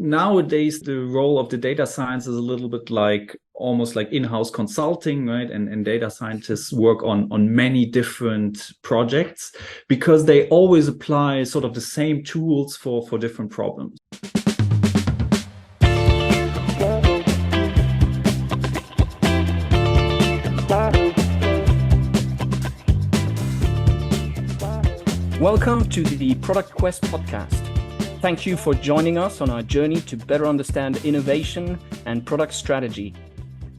nowadays the role of the data science is a little bit like almost like in-house consulting, right? And data scientists work on many different projects because they always apply sort of the same tools for different problems. Welcome to the Product Quest podcast. Thank you for joining us on our journey to better understand innovation and product strategy.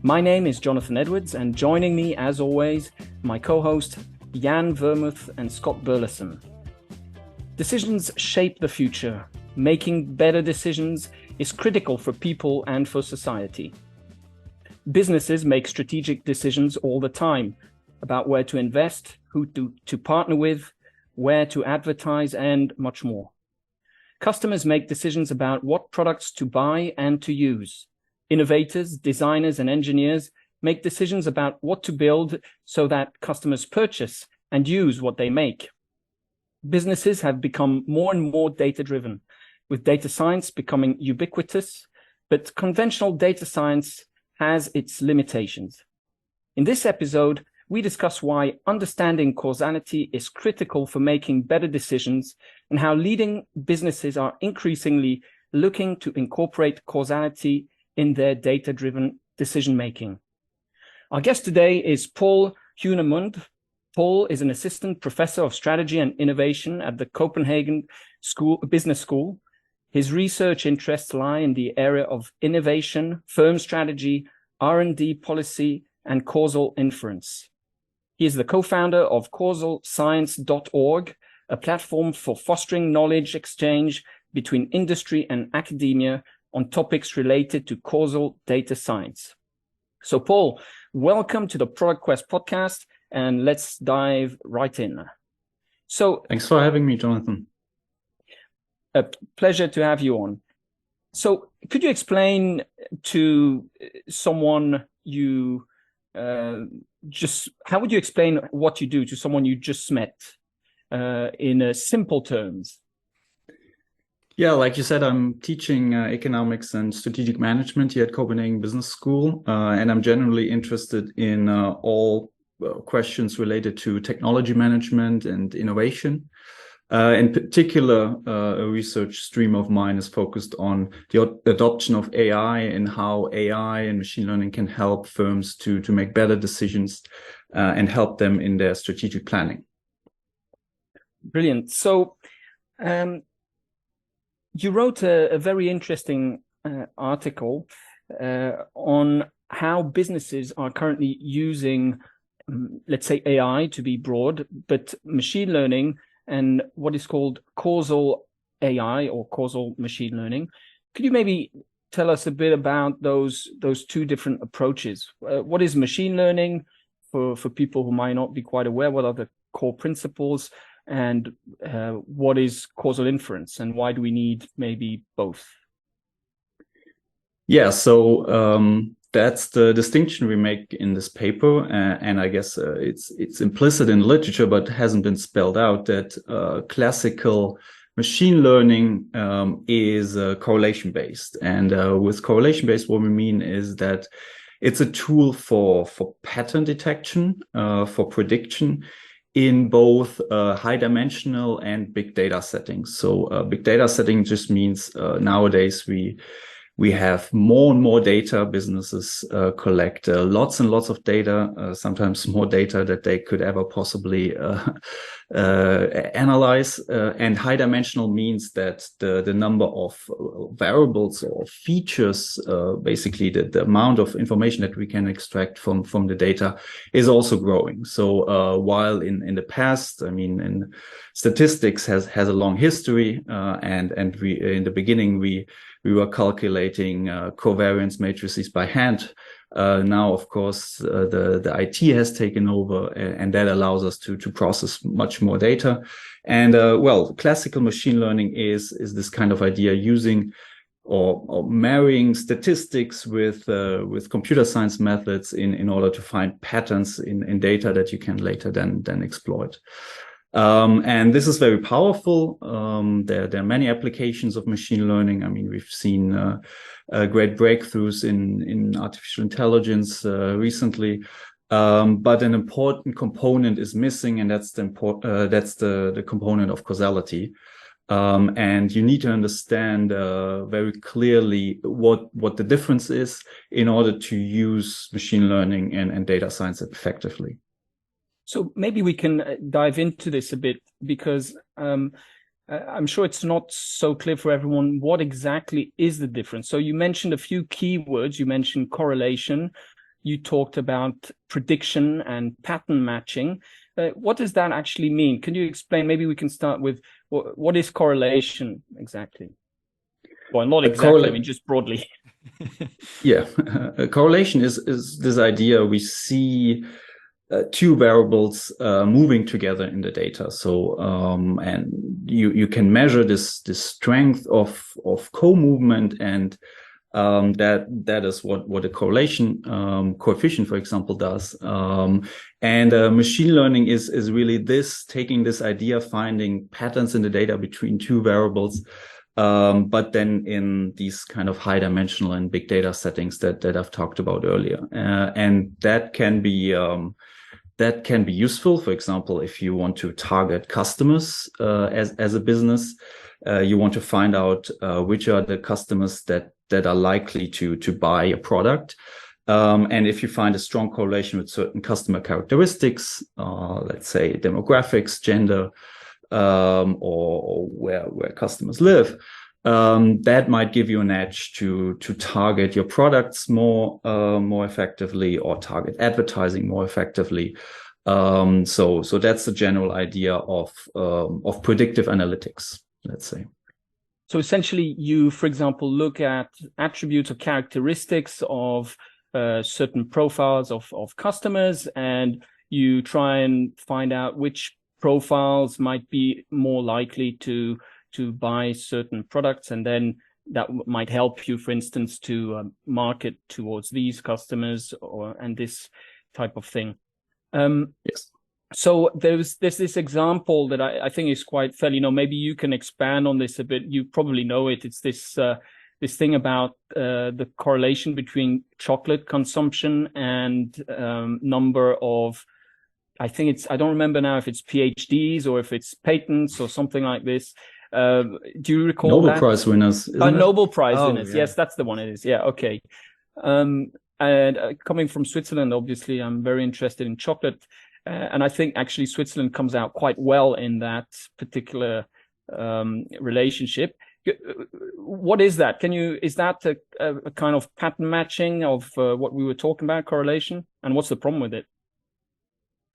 My name is Jonathan Edwards, and joining me, as always, my co-host Jan Vermuth and Scott Burleson. Decisions shape the future. Making better decisions is critical for people and for society. Businesses make strategic decisions all the time about where to invest, who to partner with, where to advertise, and much more. Customers make decisions about what products to buy and to use. Innovators, designers, and engineers make decisions about what to build so that customers purchase and use what they make. Businesses have become more and more data-driven, with data science becoming ubiquitous, but conventional data science has its limitations. In this episode, we discuss why understanding causality is critical for making better decisions and how leading businesses are increasingly looking to incorporate causality in their data-driven decision-making. Our guest today is Paul Hünermund. Paul is an assistant professor of strategy and innovation at the Copenhagen Business School. His research interests lie in the area of innovation, firm strategy, R&D policy, and causal inference. He is the co-founder of causalscience.org, a platform for fostering knowledge exchange between industry and academia on topics related to causal data science. So, Paul, welcome to the Product Quest podcast, and let's dive right in. So, thanks for having me, Jonathan. A pleasure to have you on. So, could you explain to someone how would you explain what you do to someone you just met in simple terms? Yeah, like you said, I'm teaching economics and strategic management here at Copenhagen Business School, and I'm generally interested in all questions related to technology management and innovation. In particular, a research stream of mine is focused on the adoption of AI and how AI and machine learning can help firms to make better decisions and help them in their strategic planning. Brilliant. So you wrote a very interesting article on how businesses are currently using, let's say, AI to be broad, but machine learning and what is called causal AI or causal machine learning. Could you maybe tell us a bit about those two different approaches? What is machine learning for people who might not be quite aware? What are the core principles? And what is causal inference? And why do we need maybe both? Yeah, so that's the distinction we make in this paper, and I guess it's implicit in literature, but hasn't been spelled out, that classical machine learning is correlation based, and with correlation based, what we mean is that it's a tool for pattern detection, for prediction in both high dimensional and big data settings. So big data setting just means nowadays we have more and more data. Businesses collect lots and lots of data, sometimes more data that they could ever possibly analyze. And high dimensional means that the number of variables or features, basically the amount of information that we can extract from the data, is also growing. So while in the past, I mean, in statistics has a long history, and we in the beginning we were calculating covariance matrices by hand. Now, of course, the IT has taken over, and that allows us to process much more data. And classical machine learning is this kind of idea using or marrying statistics with computer science methods in order to find patterns in data that you can later then exploit. And this is very powerful. There are many applications of machine learning. I mean, we've seen great breakthroughs in artificial intelligence recently. But an important component is missing, and that's the component of causality. And you need to understand very clearly what the difference is in order to use machine learning and data science effectively. So maybe we can dive into this a bit, because I'm sure it's not so clear for everyone what exactly is the difference. So you mentioned a few keywords. You mentioned correlation. You talked about prediction and pattern matching. What does that actually mean? Can you explain? Maybe we can start with what is correlation exactly? Well, not exactly, I mean, just broadly. Yeah, correlation is this idea we see two variables moving together in the data. So and you can measure this strength of co-movement, and that is what a correlation coefficient, for example, does. And machine learning is really taking this idea, finding patterns in the data between two variables, but then in these kind of high dimensional and big data settings that I've talked about earlier. And that can be useful. For example, if you want to target customers as a business, you want to find out which are the customers that are likely to buy a product. And if you find a strong correlation with certain customer characteristics, let's say demographics, gender, or where customers live, that might give you an edge to target your products more effectively, or target advertising more effectively. So that's the general idea of predictive analytics, let's say. So essentially, you, for example, look at attributes or characteristics of certain profiles of customers, and you try and find out which profiles might be more likely to buy certain products, and then that might help you, for instance, to market towards these customers and this type of thing. Yes. So there's this example that I think is quite fair. Maybe you can expand on this a bit. You probably know it. It's this thing about the correlation between chocolate consumption and number of, I don't remember now if it's PhDs or if it's patents or something like this. Do you recall Nobel Prize winners? Nobel Prize winners. Yeah. Yes, that's the one it is. Yeah, okay. And coming from Switzerland, obviously, I'm very interested in chocolate. And I think actually Switzerland comes out quite well in that particular relationship. What is that? Is that a kind of pattern matching of what we were talking about, correlation? And what's the problem with it?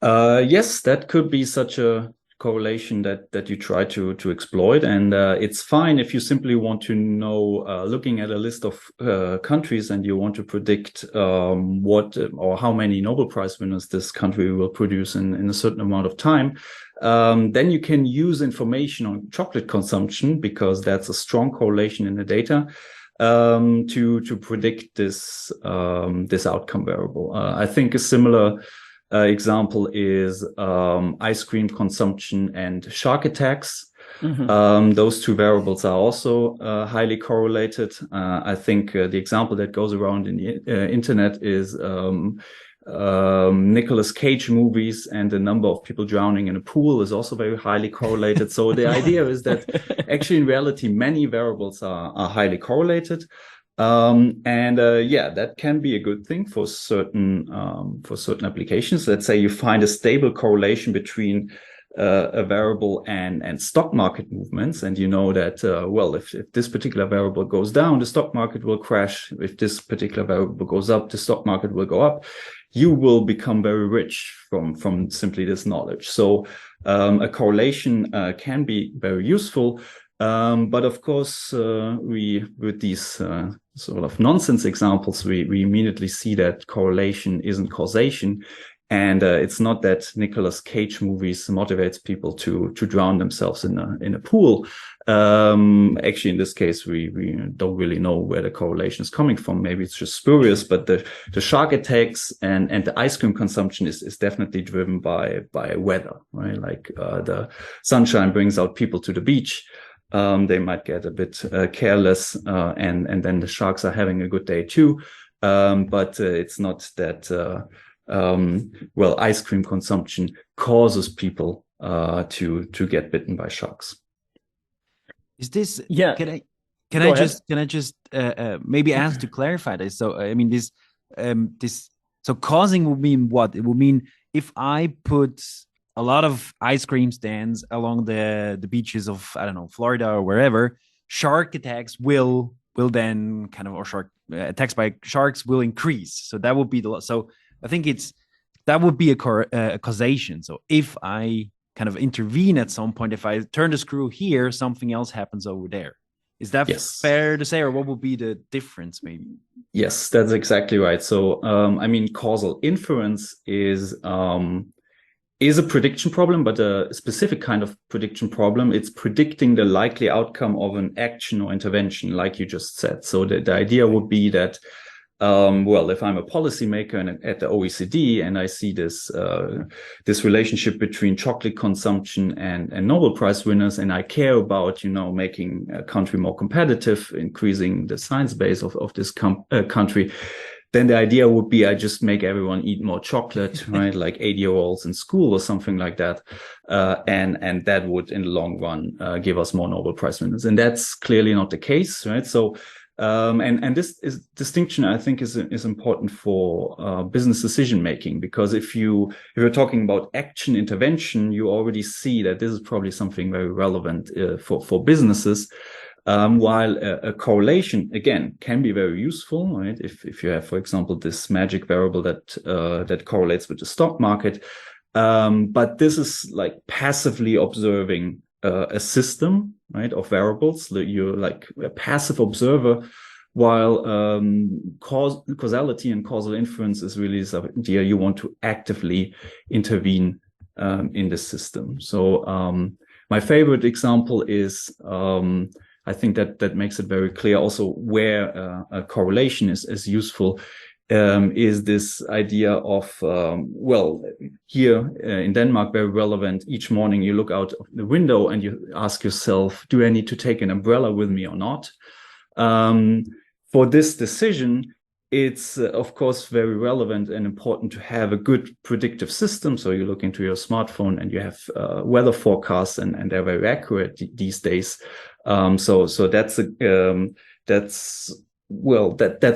Yes, that could be such a correlation that you try to exploit, and it's fine if you simply want to know, looking at a list of countries, and you want to predict what or how many Nobel Prize winners this country will produce in a certain amount of time. Then you can use information on chocolate consumption, because that's a strong correlation in the data, to predict this outcome variable. I think a similar example is ice cream consumption and shark attacks. Mm-hmm. Those two variables are also highly correlated. I think the example that goes around in the internet is Nicolas Cage movies, and the number of people drowning in a pool is also very highly correlated. So the idea is that actually in reality many variables are highly correlated. That can be a good thing for certain applications. Let's say you find a stable correlation between a variable and stock market movements, and you know that if this particular variable goes down, the stock market will crash. If this particular variable goes up, the stock market will go up. You will become very rich from simply this knowledge. So a correlation can be very useful. But of course, with these sort of nonsense examples, we immediately see that correlation isn't causation. And it's not that Nicolas Cage movies motivates people to drown themselves in a pool. Actually, in this case, we don't really know where the correlation is coming from. Maybe it's just spurious, but the shark attacks and the ice cream consumption is definitely driven by weather, right? Like the sunshine brings out people to the beach. They might get a bit careless, and then the sharks are having a good day too. But it's not that ice cream consumption causes people to get bitten by sharks. Is this? Yeah. Can I just maybe ask to clarify this? So I mean this so causing will mean what? It will mean if I put a lot of ice cream stands along the beaches of, I don't know, Florida or wherever, shark attacks will then kind of, or shark attacks by sharks will increase. So that would be so I think that would be a causation. So if I kind of intervene at some point, if I turn the screw here, something else happens over there. Is that fair to say, or what would be the difference maybe? Yes, that's exactly right. So, I mean, causal inference is a prediction problem, but a specific kind of prediction problem. It's predicting the likely outcome of an action or intervention, like you just said. So the idea would be that, if I'm a policymaker and at the OECD and I see this relationship between chocolate consumption and Nobel Prize winners, and I care about, making a country more competitive, increasing the science base of this country, then the idea would be I just make everyone eat more chocolate, right? Like 8-year-olds in school or something like that. And that would in the long run give us more Nobel Prize winners. And that's clearly not the case, right? So and this distinction, I think, is important for business decision making, because if you're talking about action intervention, you already see that this is probably something very relevant for businesses. While a correlation, again, can be very useful, right? If you have, for example, this magic variable that correlates with the stock market, but this is like passively observing a system, right, of variables. You're like a passive observer, while causality and causal influence is really this idea you want to actively intervene in the system. So my favorite example is, I think that makes it very clear also where a correlation is useful, is this idea of, here in Denmark, very relevant. Each morning you look out of the window and you ask yourself, do I need to take an umbrella with me or not? For this decision, it's of course very relevant and important to have a good predictive system. So you look into your smartphone and you have weather forecasts, and they're very accurate these days. So that's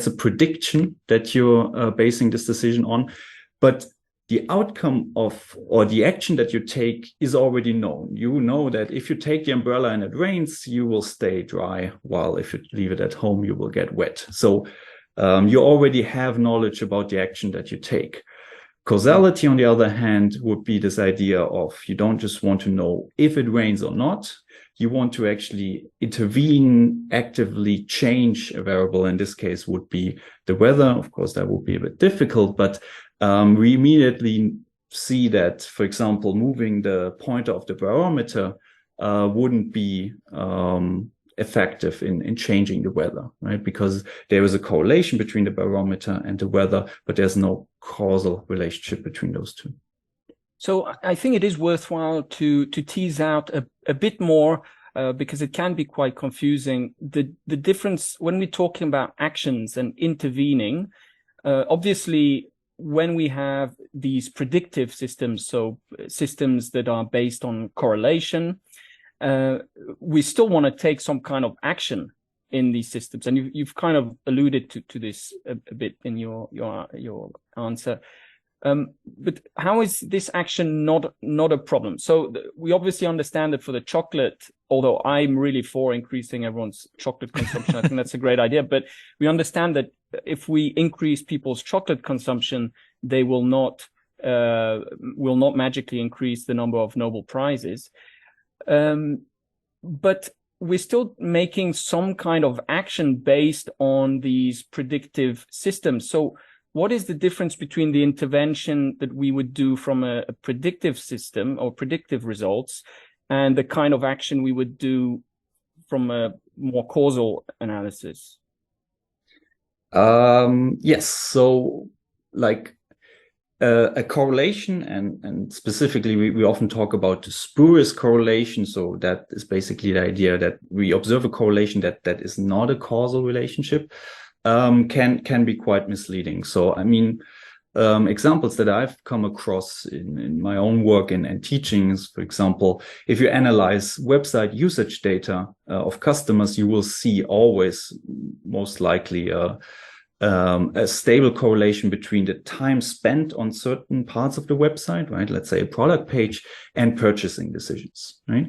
a prediction that you're basing this decision on. But the outcome of, or the action that you take, is already known. You know that if you take the umbrella and it rains, you will stay dry, while if you leave it at home, you will get wet. So you already have knowledge about the action that you take. Causality, on the other hand, would be this idea of, you don't just want to know if it rains or not. You want to actually intervene, actively change a variable. In this case would be the weather. Of course, that would be a bit difficult, but we immediately see that, for example, moving the pointer of the barometer wouldn't be effective in changing the weather, right? Because there is a correlation between the barometer and the weather, but there's no causal relationship between those two. So I think it is worthwhile to tease out a bit more, because it can be quite confusing. The difference when we're talking about actions and intervening, obviously, when we have these predictive systems, so systems that are based on correlation, we still want to take some kind of action in these systems, and you've kind of alluded to this a bit in your answer. But how is this action not a problem? So we obviously understand that for the chocolate, although I'm really for increasing everyone's chocolate consumption, I think that's a great idea. But we understand that if we increase people's chocolate consumption, they will not magically increase the number of Nobel Prizes. But we're still making some kind of action based on these predictive systems. So what is the difference between the intervention that we would do from a predictive system or predictive results, and the kind of action we would do from a more causal analysis? Yes. So, like a correlation, and specifically, we often talk about the spurious correlation. So that is basically the idea that we observe a correlation that is not a causal relationship, can be quite misleading. So, I mean, examples that I've come across in my own work and teachings, for example, if you analyze website usage data of customers, you will see always most likely a stable correlation between the time spent on certain parts of the website, right? Let's say a product page, and purchasing decisions, right?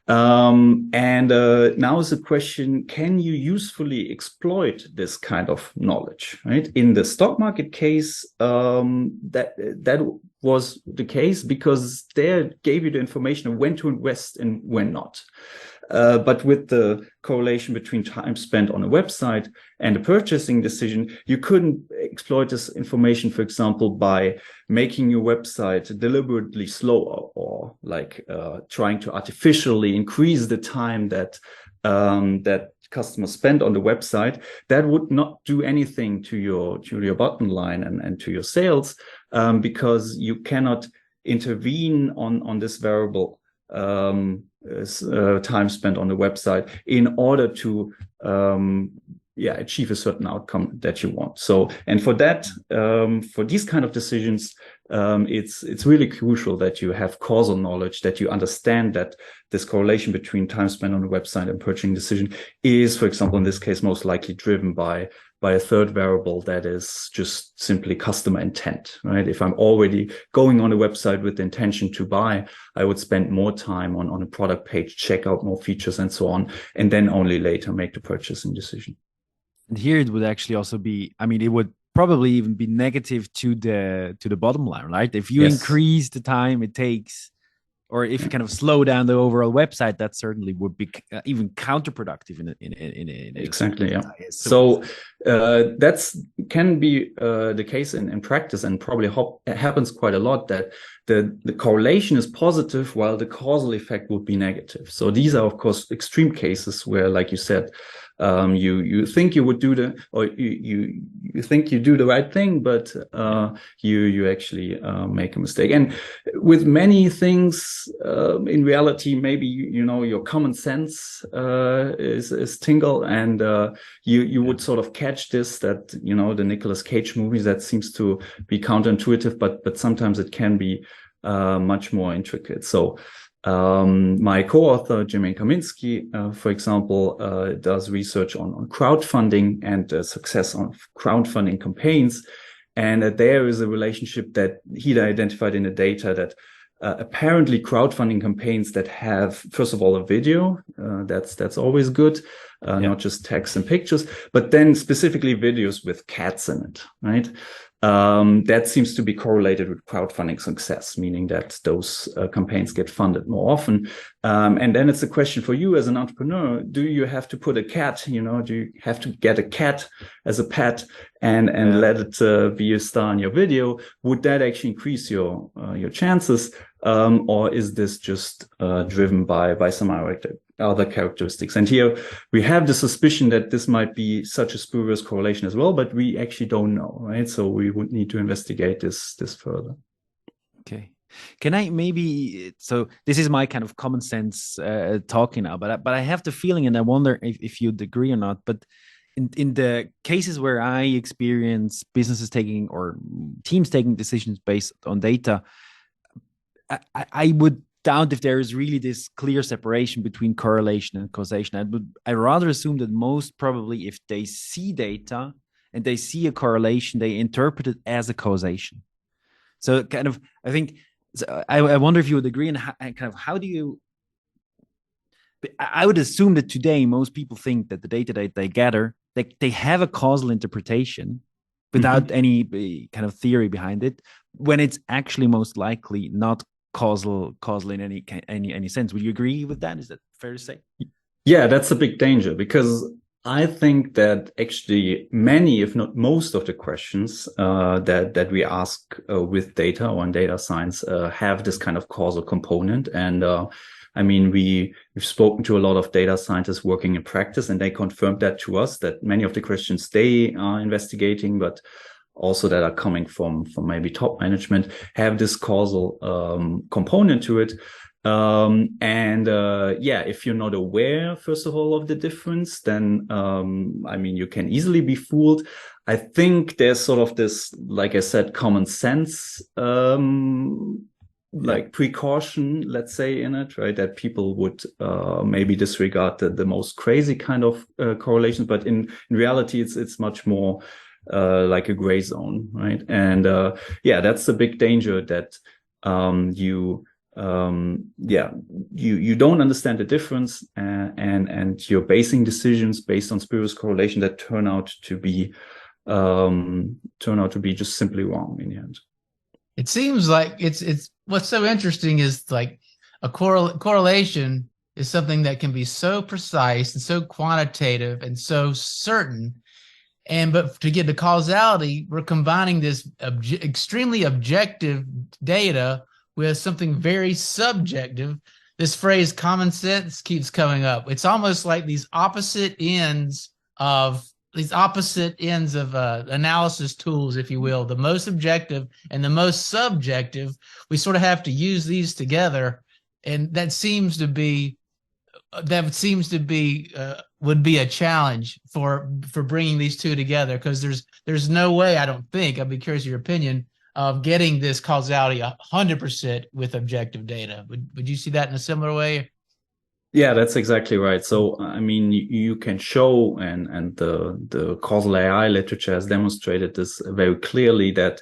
Now is the question, can you usefully exploit this kind of knowledge, right? In the stock market case, that was the case because they gave you the information of when to invest and when not. But with the correlation between time spent on a website and a purchasing decision, you couldn't exploit this information, for example, by making your website deliberately slower or like trying to artificially increase the time that customers spend on the website. That would not do anything to your bottom line and to your sales, because you cannot intervene on this variable time spent on the website in order to achieve a certain outcome that you want. So, and for that, for these kind of decisions, it's really crucial that you have causal knowledge, that you understand that this correlation between time spent on the website and purchasing decision is, for example, in this case, most likely driven by a third variable that is just simply customer intent, right? If I'm already going on a website with the intention to buy, I would spend more time on a product page, check out more features and so on, and then only later make the purchasing decision. And here it would actually also be, I mean, it would probably even be negative to the bottom line, right? If you increase the time it takes, or if you kind of slow down the overall website, that certainly would be even counterproductive in exactly. Yeah. So that's can be the case in practice, and probably happens quite a lot, that the correlation is positive while the causal effect would be negative. So these are, of course, extreme cases where, like you said, you think you would do you think you do the right thing, but you actually make a mistake. And with many things, in reality, maybe your common sense is tingle, and you would sort of catch this, that the Nicolas Cage movies, that seems to be counterintuitive, but sometimes it can be much more intricate. So my co-author, Jermaine Kaminsky, for example, does research on crowdfunding and success on crowdfunding campaigns. And there is a relationship that he identified in the data that apparently crowdfunding campaigns that have, first of all, a video, that's always good, not just text and pictures, but then specifically videos with cats in it, right? That seems to be correlated with crowdfunding success, meaning that those campaigns get funded more often. And then it's a question for you as an entrepreneur: do you have to put a cat? Do you have to get a cat as a pet and let it be a star in your video? Would that actually increase your chances, or is this just driven by some other characteristics? And here we have the suspicion that this might be such a spurious correlation as well, but we actually don't know, right? So we would need to investigate this further. Okay. Can I maybe, so this is my kind of common sense talking now, but I have the feeling, and I wonder if you'd agree or not, but in the cases where I experience businesses taking or teams taking decisions based on data, I would doubt if there is really this clear separation between correlation and causation. I rather assume that most probably, if they see data and they see a correlation, they interpret it as a causation. So kind of, I think, I wonder if you would agree, and how do you, I would assume that today most people think that the data that they gather, they have a causal interpretation without any kind of theory behind it, when it's actually most likely not causal in any sense. Would you agree with that? Is that fair to say? Yeah, that's a big danger, because I think that actually many, if not most, of the questions that we ask with data or in data science have this kind of causal component. And I mean, we've spoken to a lot of data scientists working in practice, and they confirmed that to us, that many of the questions they are investigating, but also that are coming from maybe top management, have this causal component to it. If you're not aware, first of all, of the difference, then I mean, you can easily be fooled. I think there's sort of this, like I said, common sense precaution, let's say, in it, right? That people would maybe disregard the most crazy kind of correlations, but in reality, it's much more like a gray zone, right? And that's the big danger, that you don't understand the difference, and you're basing decisions based on spurious correlation that turn out to be just simply wrong in the end. It seems like it's what's so interesting is like a correlation is something that can be so precise and so quantitative and so certain. But to get to causality, we're combining this extremely objective data with something very subjective. This phrase common sense keeps coming up. It's almost like these opposite ends of analysis tools, if you will, the most objective and the most subjective. We sort of have to use these together, and that seems to be would be a challenge for bringing these two together, because there's no way, I don't think, I'd be curious of your opinion, of getting this causality 100% with objective data. Would you see that in a similar way? Yeah, that's exactly right. So, I mean, you can show, and the causal AI literature has demonstrated this very clearly, that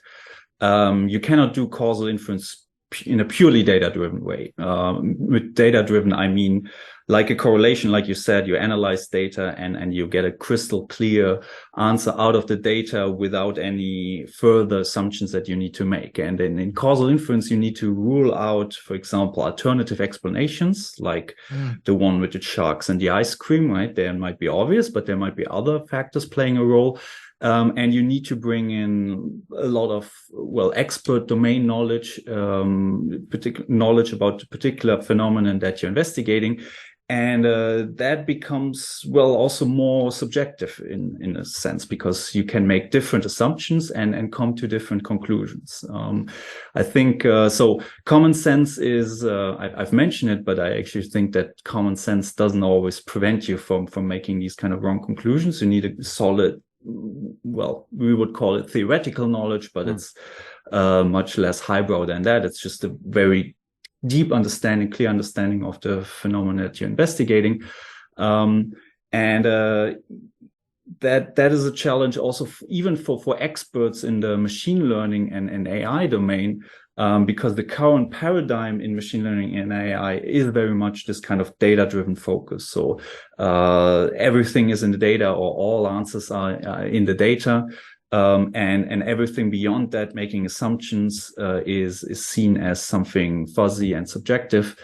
you cannot do causal inference in a purely data-driven way. With data-driven, I mean, like a correlation, like you said, you analyze data and you get a crystal clear answer out of the data without any further assumptions that you need to make. And then in causal inference, you need to rule out, for example, alternative explanations, like the one with the sharks and the ice cream, right? They might be obvious, but there might be other factors playing a role. And you need to bring in a lot of, expert domain knowledge, knowledge about the particular phenomenon that you're investigating. And that becomes, also more subjective in a sense, because you can make different assumptions and come to different conclusions. I think, so common sense is, I've mentioned it, but I actually think that common sense doesn't always prevent you from making these kind of wrong conclusions. You need a solid, we would call it theoretical knowledge, but it's much less highbrow than that. It's just a very deep understanding, clear understanding of the phenomena that you're investigating. That is a challenge also even for experts in the machine learning and AI domain, because the current paradigm in machine learning and AI is very much this kind of data-driven focus. So everything is in the data, or all answers are in the data. And everything beyond that, making assumptions, is seen as something fuzzy and subjective.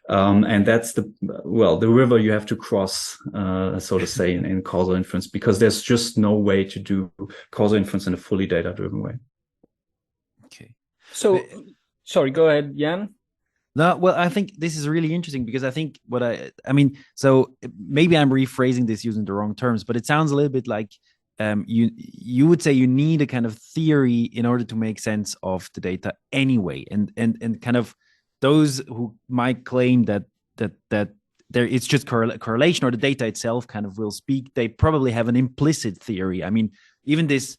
And that's the river you have to cross, so to say, in causal inference, because there's just no way to do causal inference in a fully data-driven way. Okay. So, sorry, go ahead, Jan. No, well, I think this is really interesting, because I think so maybe I'm rephrasing this using the wrong terms, but it sounds a little bit like you would say you need a kind of theory in order to make sense of the data anyway, and kind of those who might claim that there it's just correlation, or the data itself kind of will speak, they probably have an implicit theory. I mean, even the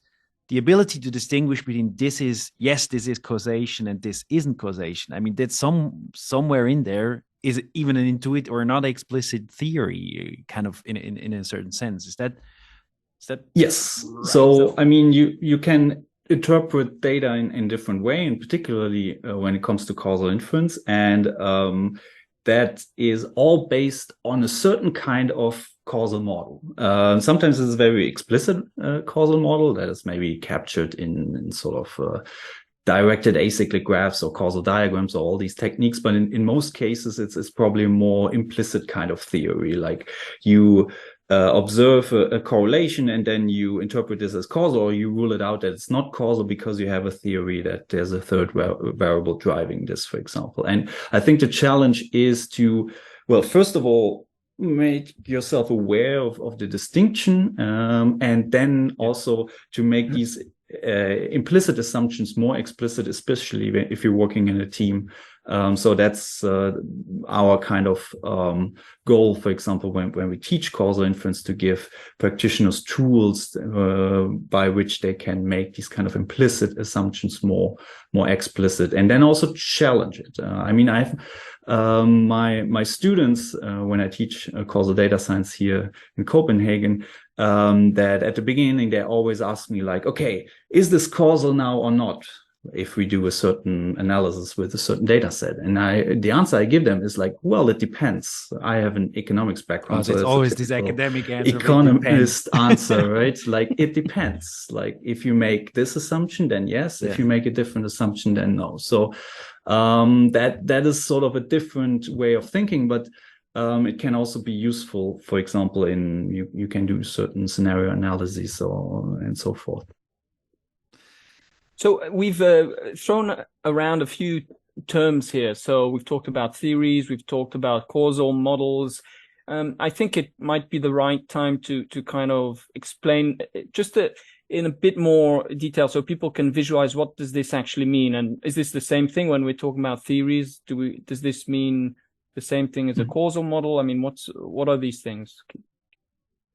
ability to distinguish between this is causation and this isn't causation, I mean, that's somewhere in there is even an intuitive or not explicit theory, kind of in a certain sense. Is that yes? Right? So I mean, you can interpret data in different way, and particularly when it comes to causal inference, and that is all based on a certain kind of causal model. Sometimes it's a very explicit causal model that is maybe captured in sort of directed acyclic graphs or causal diagrams or all these techniques. But in most cases, it's probably a more implicit kind of theory. Like you observe a correlation and then you interpret this as causal, or you rule it out that it's not causal because you have a theory that there's a third variable driving this, for example. And I think the challenge is to, well, first of all, make yourself aware of the distinction, and then also to make these implicit assumptions more explicit, especially if you're working in a team. So that's our kind of goal, for example, when we teach causal inference, to give practitioners tools by which they can make these kind of implicit assumptions more explicit, and then also challenge it. I mean, I've my students, when I teach causal data science here in Copenhagen, that at the beginning they always ask me like, okay, is this causal now or not, if we do a certain analysis with a certain data set? And the answer I give them is like, well, it depends. I have an economics background. So it's always this academic answer. Economist answer, right? Like, it depends. Like, if you make this assumption, then yes. If you make a different assumption, then no. So that is sort of a different way of thinking, but it can also be useful, for example, in you can do certain scenario analyses and so forth. So we've thrown around a few terms here. So we've talked about theories, we've talked about causal models. I think it might be the right time to kind of explain just in a bit more detail so people can visualize what does this actually mean. And is this the same thing when we're talking about theories? Does this mean the same thing as a causal model? I mean, what are these things?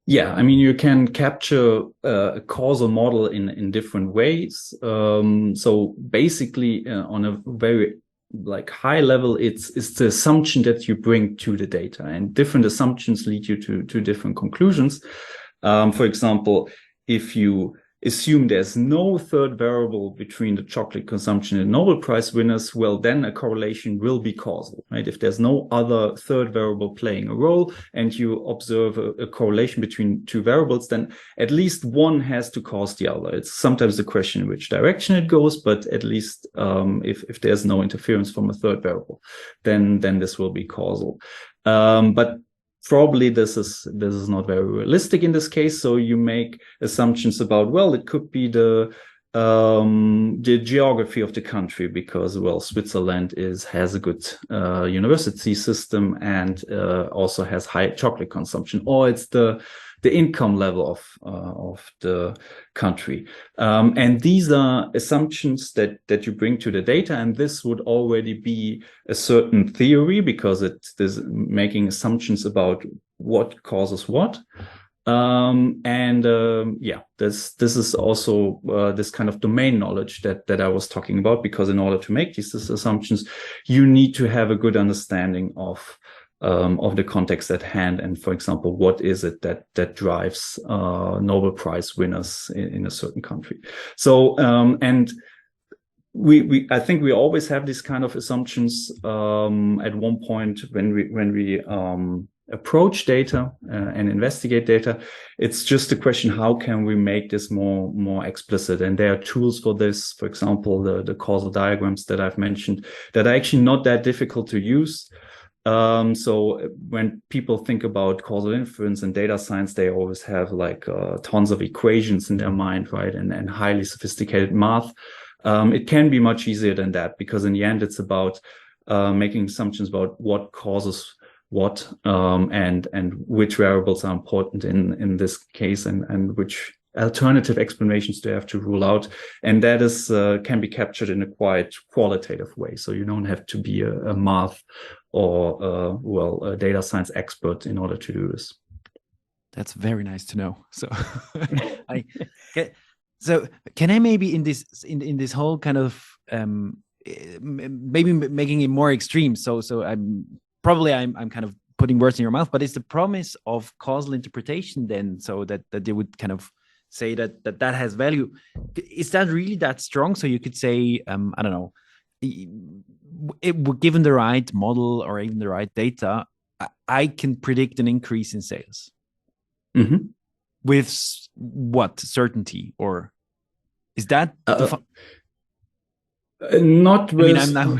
Yeah, I mean, you can capture a causal model in different ways. So basically, on a very like high level, it's the assumption that you bring to the data, and different assumptions lead you to different conclusions. For example, if you assume there's no third variable between the chocolate consumption and Nobel Prize winners, well, then a correlation will be causal, right? If there's no other third variable playing a role and you observe a correlation between two variables, then at least one has to cause the other. It's sometimes the question in which direction it goes, but at least if there's no interference from a third variable, then this will be causal. But probably this is not very realistic in this case. So you make assumptions about, well, it could be the geography of the country, because, well, Switzerland has a good university system and also has high chocolate consumption, or it's the income level of the country. And these are assumptions that you bring to the data, and this would already be a certain theory, because it is making assumptions about what causes what. This is also this kind of domain knowledge that I was talking about, because in order to make these assumptions, you need to have a good understanding of the context at hand, and, for example, what is it that drives Nobel Prize winners in a certain country. So and I think we always have these kind of assumptions at one point when we approach data and investigate data. It's just a question, how can we make this more explicit? And there are tools for this. For example, the causal diagrams that I've mentioned, that are actually not that difficult to use. So when people think about causal inference and data science, they always have like tons of equations in their mind, right? And highly sophisticated math. It can be much easier than that, because in the end, it's about making assumptions about what causes what, and which variables are important in this case, and which alternative explanations do you have to rule out. And that is can be captured in a quite qualitative way. So you don't have to be a math or a data science expert in order to do this. That's very nice to know. So so can I maybe in this whole kind of maybe making it more extreme? So I'm kind of putting words in your mouth, but it's the promise of causal interpretation then, so that they would kind of say that has value. Is that really that strong? So you could say, I don't know, given the right model or even the right data, I can predict an increase in sales. Mm-hmm. With what certainty? Or is that not with, I'm now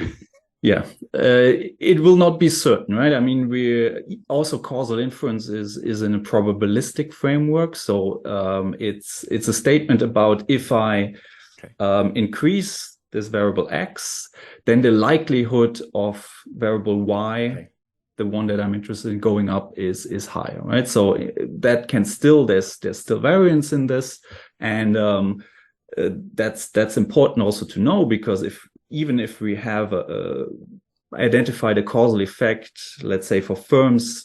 Yeah, it will not be certain, right? I mean, we also causal inference is in a probabilistic framework. So it's a statement about if I increase this variable X, then the likelihood of variable Y, the one that I'm interested in, going up is higher, right? So that can still, there's still variance in this. And that's important also to know, because even if we have identified a causal effect, let's say for firms,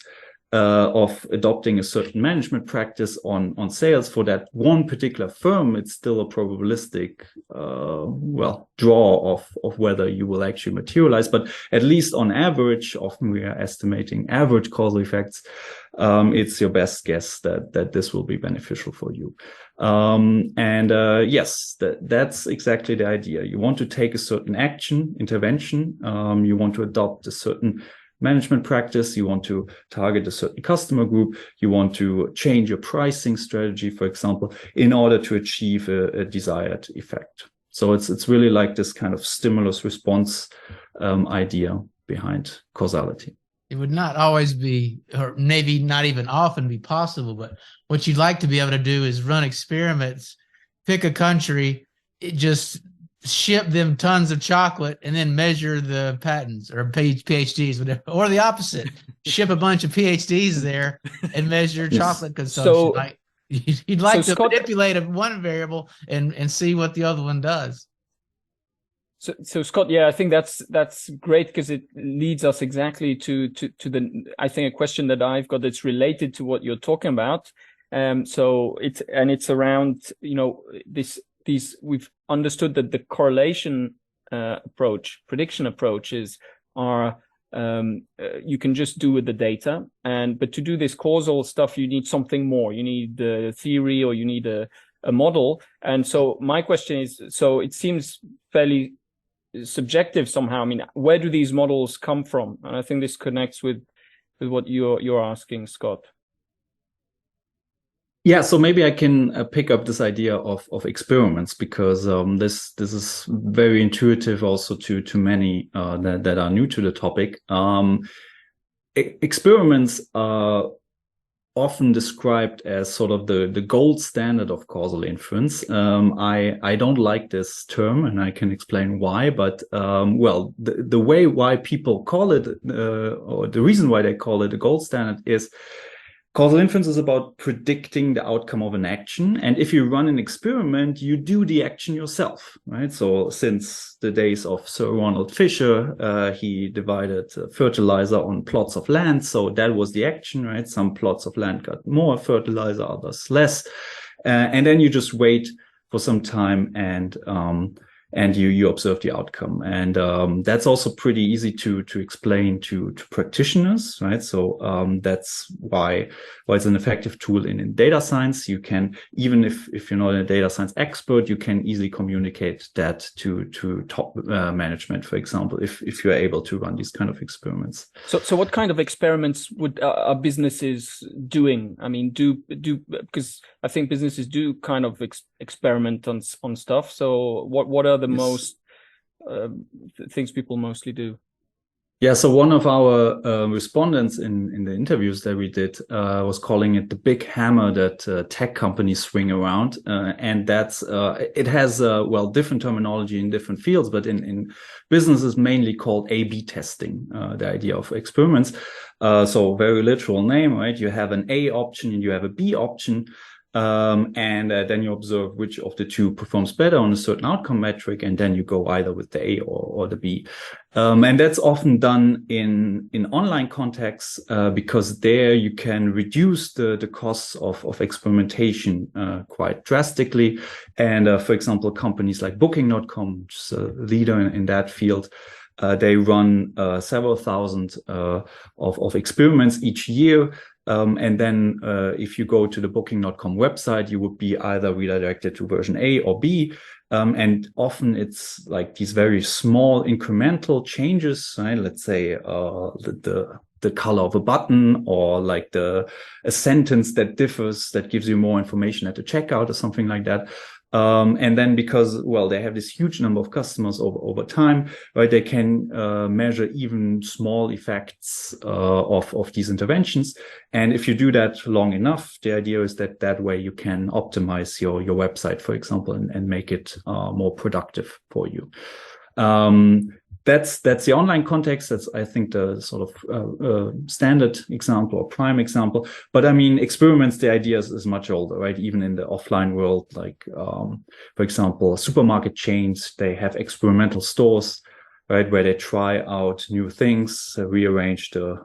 of adopting a certain management practice on sales for that one particular firm, it's still a probabilistic draw of whether you will actually materialize. But at least on average, often we are estimating average causal effects. It's your best guess that this will be beneficial for you. Yes, that's exactly the idea. You want to take a certain intervention. You want to adopt a certain management practice. You want to target a certain customer group. You want to change your pricing strategy, for example, in order to achieve a desired effect. So it's really like this kind of stimulus response idea behind causality. It would not always be, or maybe not even often be possible, but what you'd like to be able to do is run experiments, pick a country, just ship them tons of chocolate, and then measure the patents or PhDs, whatever, or the opposite, ship a bunch of PhDs there and measure chocolate consumption. So, you'd like to Scott, manipulate one variable and see what the other one does. So Scott, yeah, I think that's great, because it leads us exactly to the, I think, a question that I've got that's related to what you're talking about. So it's around, we've understood that the correlation approach, prediction approaches are you can just do with the data, but to do this causal stuff, you need something more. You need the theory, or you need a model. And so my question is, so it seems fairly subjective somehow. I mean, where do these models come from? And I think this connects with what you're asking, Scott. Yeah, so maybe I can pick up this idea of experiments, because this is very intuitive also to many that are new to the topic. Experiments are often described as sort of the gold standard of causal inference. I don't like this term, and I can explain why. But the way why people call it, or the reason why they call it a gold standard, is causal inference is about predicting the outcome of an action. And if you run an experiment, you do the action yourself, right? So since the days of Sir Ronald Fisher, he divided fertilizer on plots of land. So that was the action, right? Some plots of land got more fertilizer, others less. And then you just wait for some time and you observe the outcome. And that's also pretty easy to explain to practitioners, right? So that's why it's an effective tool in data science. You can, even if you're not a data science expert, you can easily communicate that to top management, for example, if you're able to run these kind of experiments. So what kind of experiments are businesses doing? I mean, because I think businesses do kind of experiment on stuff. So what are the most things people mostly do? Yeah, so one of our respondents in the interviews that we did was calling it the big hammer that tech companies swing around. And that's, it has, different terminology in different fields, but in businesses mainly called A/B testing, the idea of experiments. So very literal name, right? You have an A option and you have a B option. And then you observe which of the two performs better on a certain outcome metric, and then you go either with the A or the B. And that's often done in online contexts, because there you can reduce the costs of experimentation quite drastically. And for example, companies like Booking.com, which is a leader in that field, they run several thousand of experiments each year. And then if you go to the Booking.com website, you would be either redirected to version A or B. And often it's like these very small incremental changes, right? Let's say the color of a button, or like a sentence that differs, that gives you more information at the checkout or something like that. And then because, well, they have this huge number of customers over time, right, they can measure even small effects of these interventions. And if you do that long enough, the idea is that way you can optimize your website, for example, and make it more productive for you. That's the online context. That's, I think, the sort of standard example or prime example. But I mean, experiments, the idea is much older, right? Even in the offline world, like, for example, supermarket chains, they have experimental stores, right, where they try out new things, rearrange the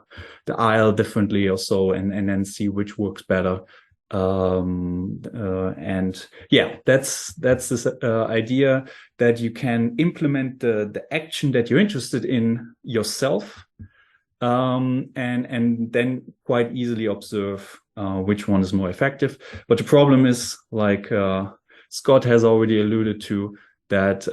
aisle differently or so, and then see which works better. And yeah, that's this idea that you can implement the action that you're interested in yourself, and then quite easily observe which one is more effective. But the problem is, like Scott has already alluded to, that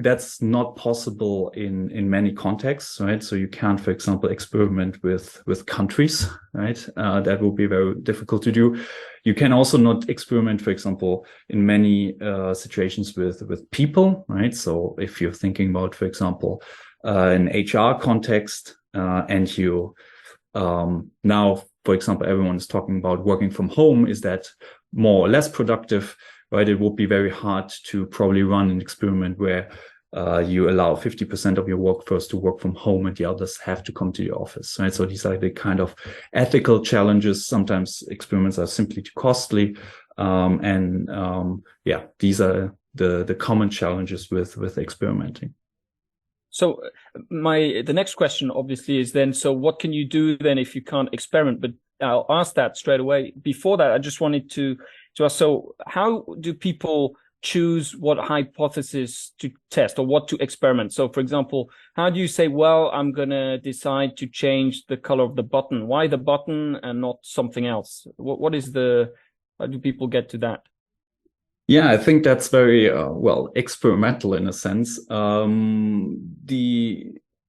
that's not possible in many contexts, right? So you can't, for example, experiment with countries, right? That would be very difficult to do. You can also not experiment, for example, in many situations with people, right? So if you're thinking about, for example, an HR context, and you now, for example, everyone is talking about working from home, is that more or less productive? Right, it would be very hard to probably run an experiment where you allow 50% of your workforce to work from home and the others have to come to your office, right? So these are the kind of ethical challenges. Sometimes experiments are simply too costly. Yeah, these are the common challenges with experimenting. So the next question obviously is then, so what can you do then if you can't experiment? But I'll ask that straight away. Before that, I just wanted to ask, so how do people choose what hypothesis to test or what to experiment? So for example, how do you say, well, I'm going to decide to change the color of the button? Why the button and not something else? How do people get to that? Yeah, I think that's very, well, experimental in a sense.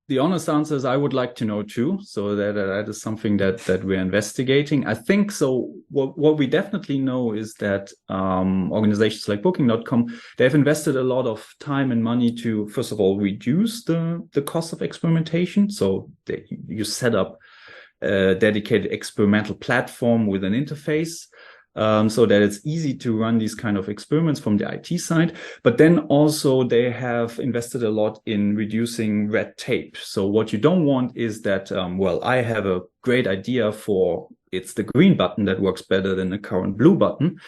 The honest answer is I would like to know too. So that is something that we're investigating. I think so. What we definitely know is that organizations like Booking.com, they've invested a lot of time and money to, first of all, reduce the cost of experimentation. So you set up a dedicated experimental platform with an interface. So that it's easy to run these kind of experiments from the IT side. But then also they have invested a lot in reducing red tape. So what you don't want is that, well, I have a great idea for it's the green button that works better than the current blue button.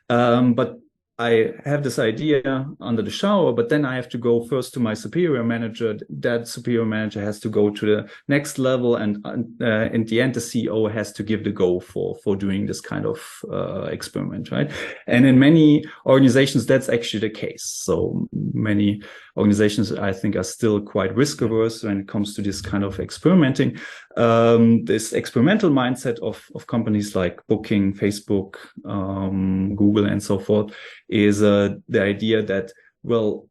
But I have this idea under the shower, but then I have to go first to my superior manager. That superior manager has to go to the next level, and in the end, the CEO has to give the go for doing this kind of experiment, right? And in many organizations, that's actually the case. So many organizations, I think, are still quite risk averse when it comes to this kind of experimenting. This experimental mindset of companies like Booking, Facebook, Google, and so forth is the idea that, well,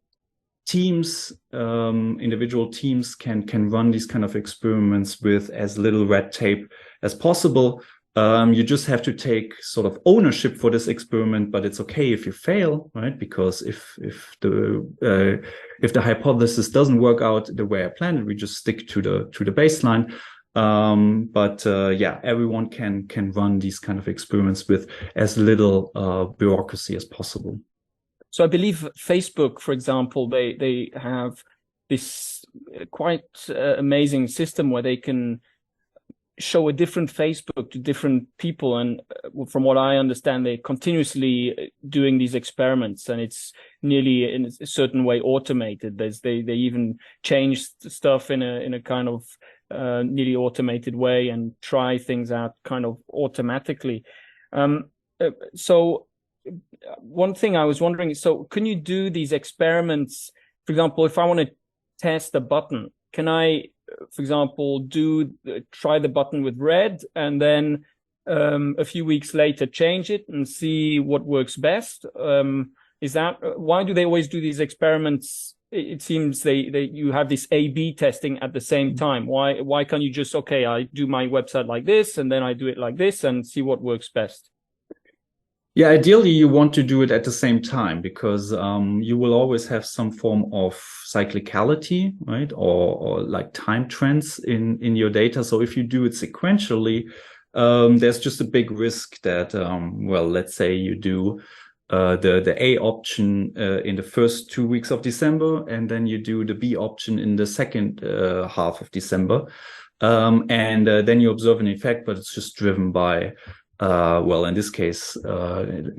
teams, individual teams can run these kind of experiments with as little red tape as possible. You just have to take sort of ownership for this experiment, but it's okay if you fail, right? Because if the hypothesis doesn't work out the way I planned, we just stick to the baseline. Yeah, everyone can run these kind of experiments with as little bureaucracy as possible. So I believe Facebook, for example, they have this quite amazing system where they can show a different Facebook to different people, and from what I understand, they're continuously doing these experiments, and it's nearly in a certain way automated. They even change stuff in a kind of nearly automated way and try things out kind of automatically. So one thing I was wondering, so can you do these experiments? For example, if I want to test a button, can I, for example, try the button with red and then a few weeks later change it and see what works best? Why do they always do these experiments? It seems you have this A/B testing at the same time. Why can't you just, okay, I do my website like this and then I do it like this and see what works best? Yeah, ideally you want to do it at the same time because you will always have some form of cyclicality, right? Or like time trends in your data. So if you do it sequentially, there's just a big risk that, well, let's say you do the A option in the first 2 weeks of December, and then you do the B option in the second half of December. And then you observe an effect, but it's just driven by well, in this case,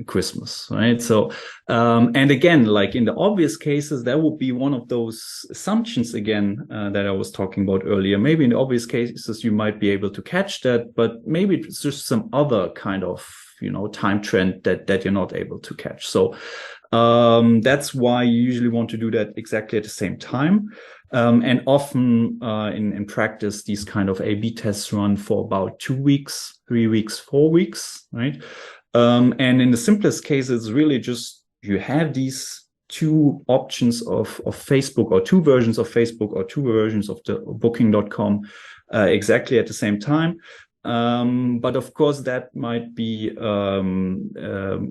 Christmas, right? So, and again, like in the obvious cases, that would be one of those assumptions again that I was talking about earlier. Maybe in the obvious cases, you might be able to catch that, but maybe it's just some other kind of, time trend that you're not able to catch. So, that's why you usually want to do that exactly at the same time. And often in practice, these kind of A/B tests run for about 2 weeks, 3 weeks, 4 weeks, right? And in the simplest case, it's really just you have these two options of Facebook, or two versions of Facebook, or two versions of the booking.com exactly at the same time. But of course, that might be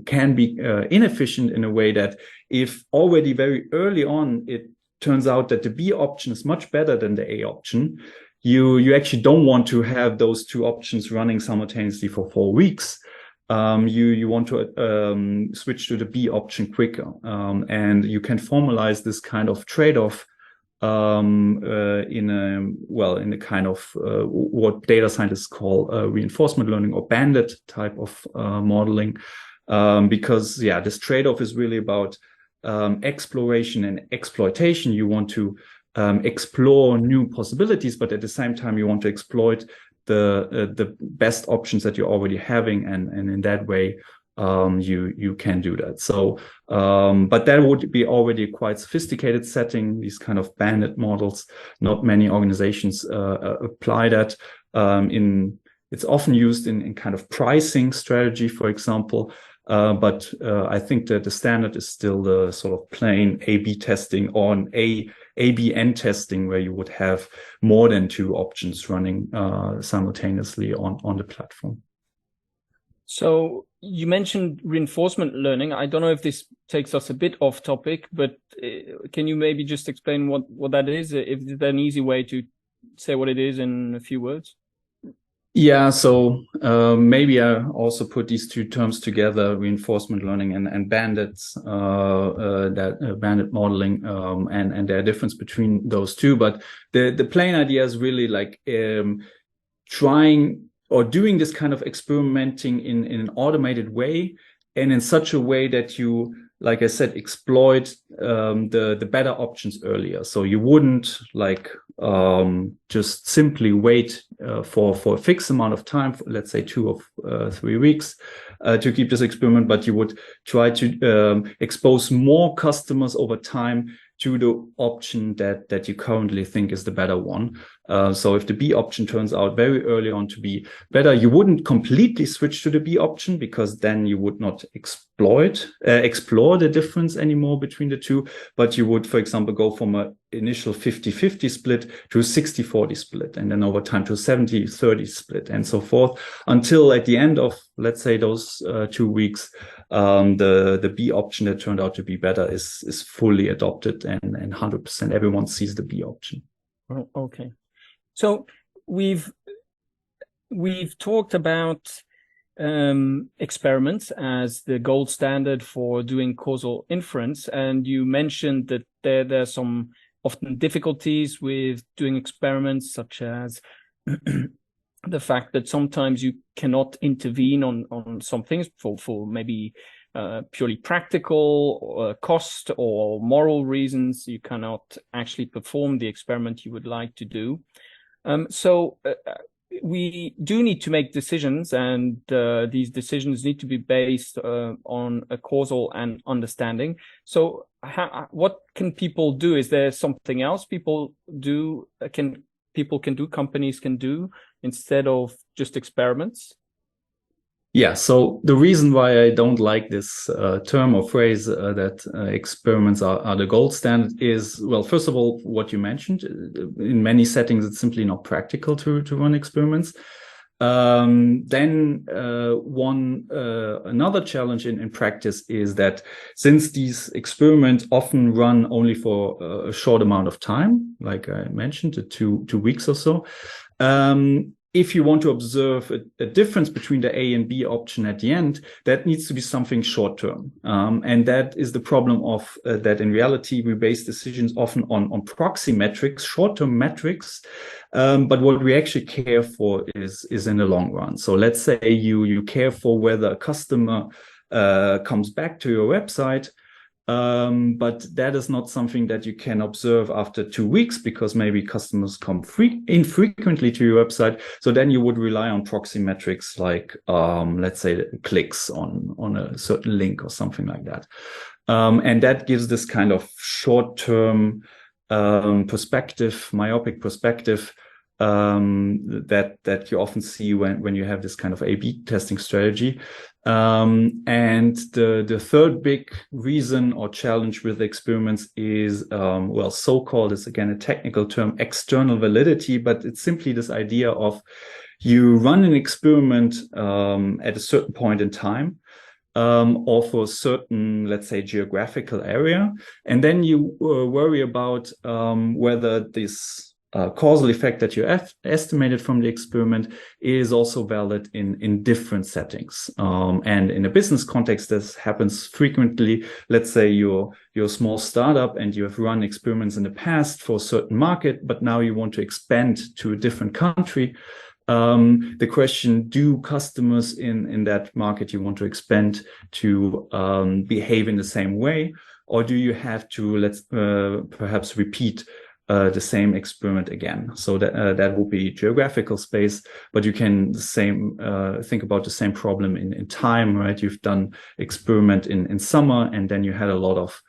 can be inefficient in a way that if already very early on it turns out that the B option is much better than the A option, you actually don't want to have those two options running simultaneously for 4 weeks. You want to switch to the B option quicker, and you can formalize this kind of trade-off in a kind of what data scientists call reinforcement learning or bandit type of modeling, because this trade-off is really about exploration and exploitation. You want to explore new possibilities, but at the same time you want to exploit the best options that you're already having, and in that way you can do that. So but that would be already a quite sophisticated setting, these kind of bandit models. Not many organizations apply that. It's often used in kind of pricing strategy, for example. But I think that the standard is still the sort of plain A/B testing or an ABN testing, where you would have more than two options running simultaneously on the platform. So you mentioned reinforcement learning. I don't know if this takes us a bit off topic, but can you maybe just explain what that is? If there's an easy way to say what it is in a few words? Yeah, so maybe I also put these two terms together, reinforcement learning and bandits, bandit modeling, and there are difference between those two. But the plain idea is really like trying or doing this kind of experimenting in an automated way, and in such a way that you, like I said, exploit the better options earlier. So you wouldn't like just simply wait for a fixed amount of time, let's say 2 or 3 weeks, to keep this experiment, but you would try to expose more customers over time to the option that you currently think is the better one. So if the B option turns out very early on to be better, you wouldn't completely switch to the B option, because then you would not explore the difference anymore between the two. But you would, for example, go from an initial 50-50 split to a 60-40 split, and then over time to a 70-30 split, and so forth, until at the end of, let's say, those 2 weeks, the B option that turned out to be better is fully adopted, and 100% everyone sees the B option. Okay. So we've talked about experiments as the gold standard for doing causal inference, and you mentioned that there are some often difficulties with doing experiments, such as the fact that sometimes you cannot intervene on some things for maybe purely practical cost or moral reasons. You cannot actually perform the experiment you would like to do. So we do need to make decisions, and these decisions need to be based on a causal and understanding. So what can people do? Is there something else people can do, companies can do, instead of just experiments? Yeah, so the reason why I don't like this term or phrase that experiments are the gold standard is, well, first of all, what you mentioned. In many settings, it's simply not practical to run experiments. Then another challenge in practice is that since these experiments often run only for a short amount of time, like I mentioned, 2 weeks or so, if you want to observe a difference between the A and B option at the end, that needs to be something short term. And that is the problem of that in reality, we base decisions often on proxy metrics, short term metrics. But what we actually care for is in the long run. So let's say you care for whether a customer comes back to your website. But that is not something that you can observe after 2 weeks because maybe customers come infrequently to your website. So then you would rely on proxy metrics like, let's say, clicks on a certain link or something like that. And that gives this kind of short-term perspective, myopic perspective that you often see when you have this kind of A/B testing strategy. And the third big reason or challenge with experiments is, so-called, is again a technical term, external validity, but it's simply this idea of you run an experiment at a certain point in time, or for a certain, let's say, geographical area, and then you worry about whether this causal effect that you estimated from the experiment is also valid in different settings. And in a business context, this happens frequently. Let's say you're a small startup and you have run experiments in the past for a certain market, but now you want to expand to a different country. The question, do customers in that market you want to expand to behave in the same way? Or do you have to perhaps repeat the same experiment again? So that would be geographical space, but you can think about the same problem in time, right? You've done experiment in summer, and then you had a lot of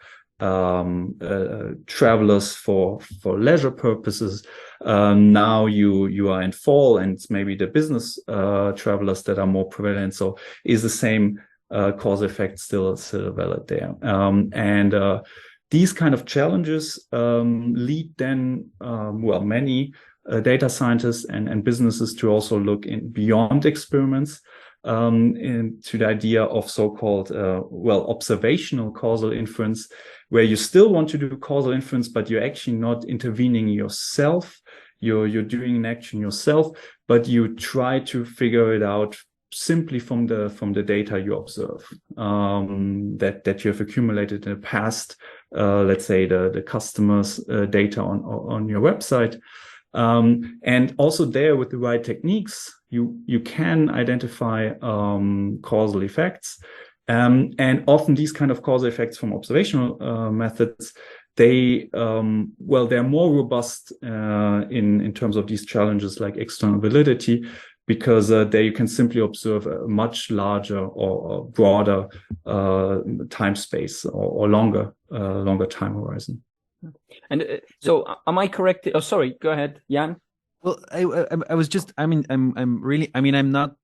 travelers for leisure purposes. Now you are in fall, and maybe the business travelers that are more prevalent. So is the same cause effect still valid there? And these kind of challenges lead then, many data scientists and businesses to also look beyond experiments into the idea of so-called, observational causal inference, where you still want to do causal inference, but you're actually not intervening yourself. You're doing an action yourself, but you try to figure it out simply from the data you observe, that you have accumulated in the past, let's say the customers' data on your website. And also there, with the right techniques, you can identify causal effects. And often these kind of causal effects from observational methods, they're more robust in terms of these challenges like external validity, because there you can simply observe a much larger or broader time space or longer time horizon. And so, am I correct? Oh, sorry. Go ahead, Jan. Well, I was just. I mean, I'm not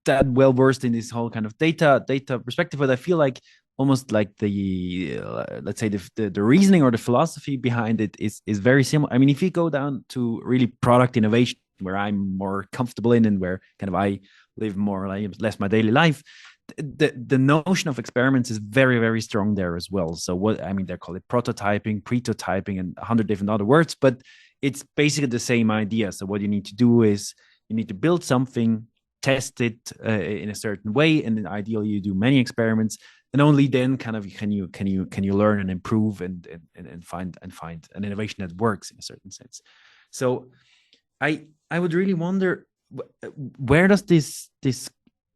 that well versed in this whole kind of data perspective, but I feel like almost like the let's say the reasoning or the philosophy behind it is very similar. I mean, if you go down to really product innovation, where I'm more comfortable in and where kind of I live more or less my daily life, the notion of experiments is very, very strong there as well. So they call it prototyping, pretotyping, and 100 different other words, but it's basically the same idea. So what you need to do is you need to build something, test it in a certain way, and then ideally you do many experiments, and only then kind of can you learn and improve and find an innovation that works in a certain sense. So I would really wonder, where does this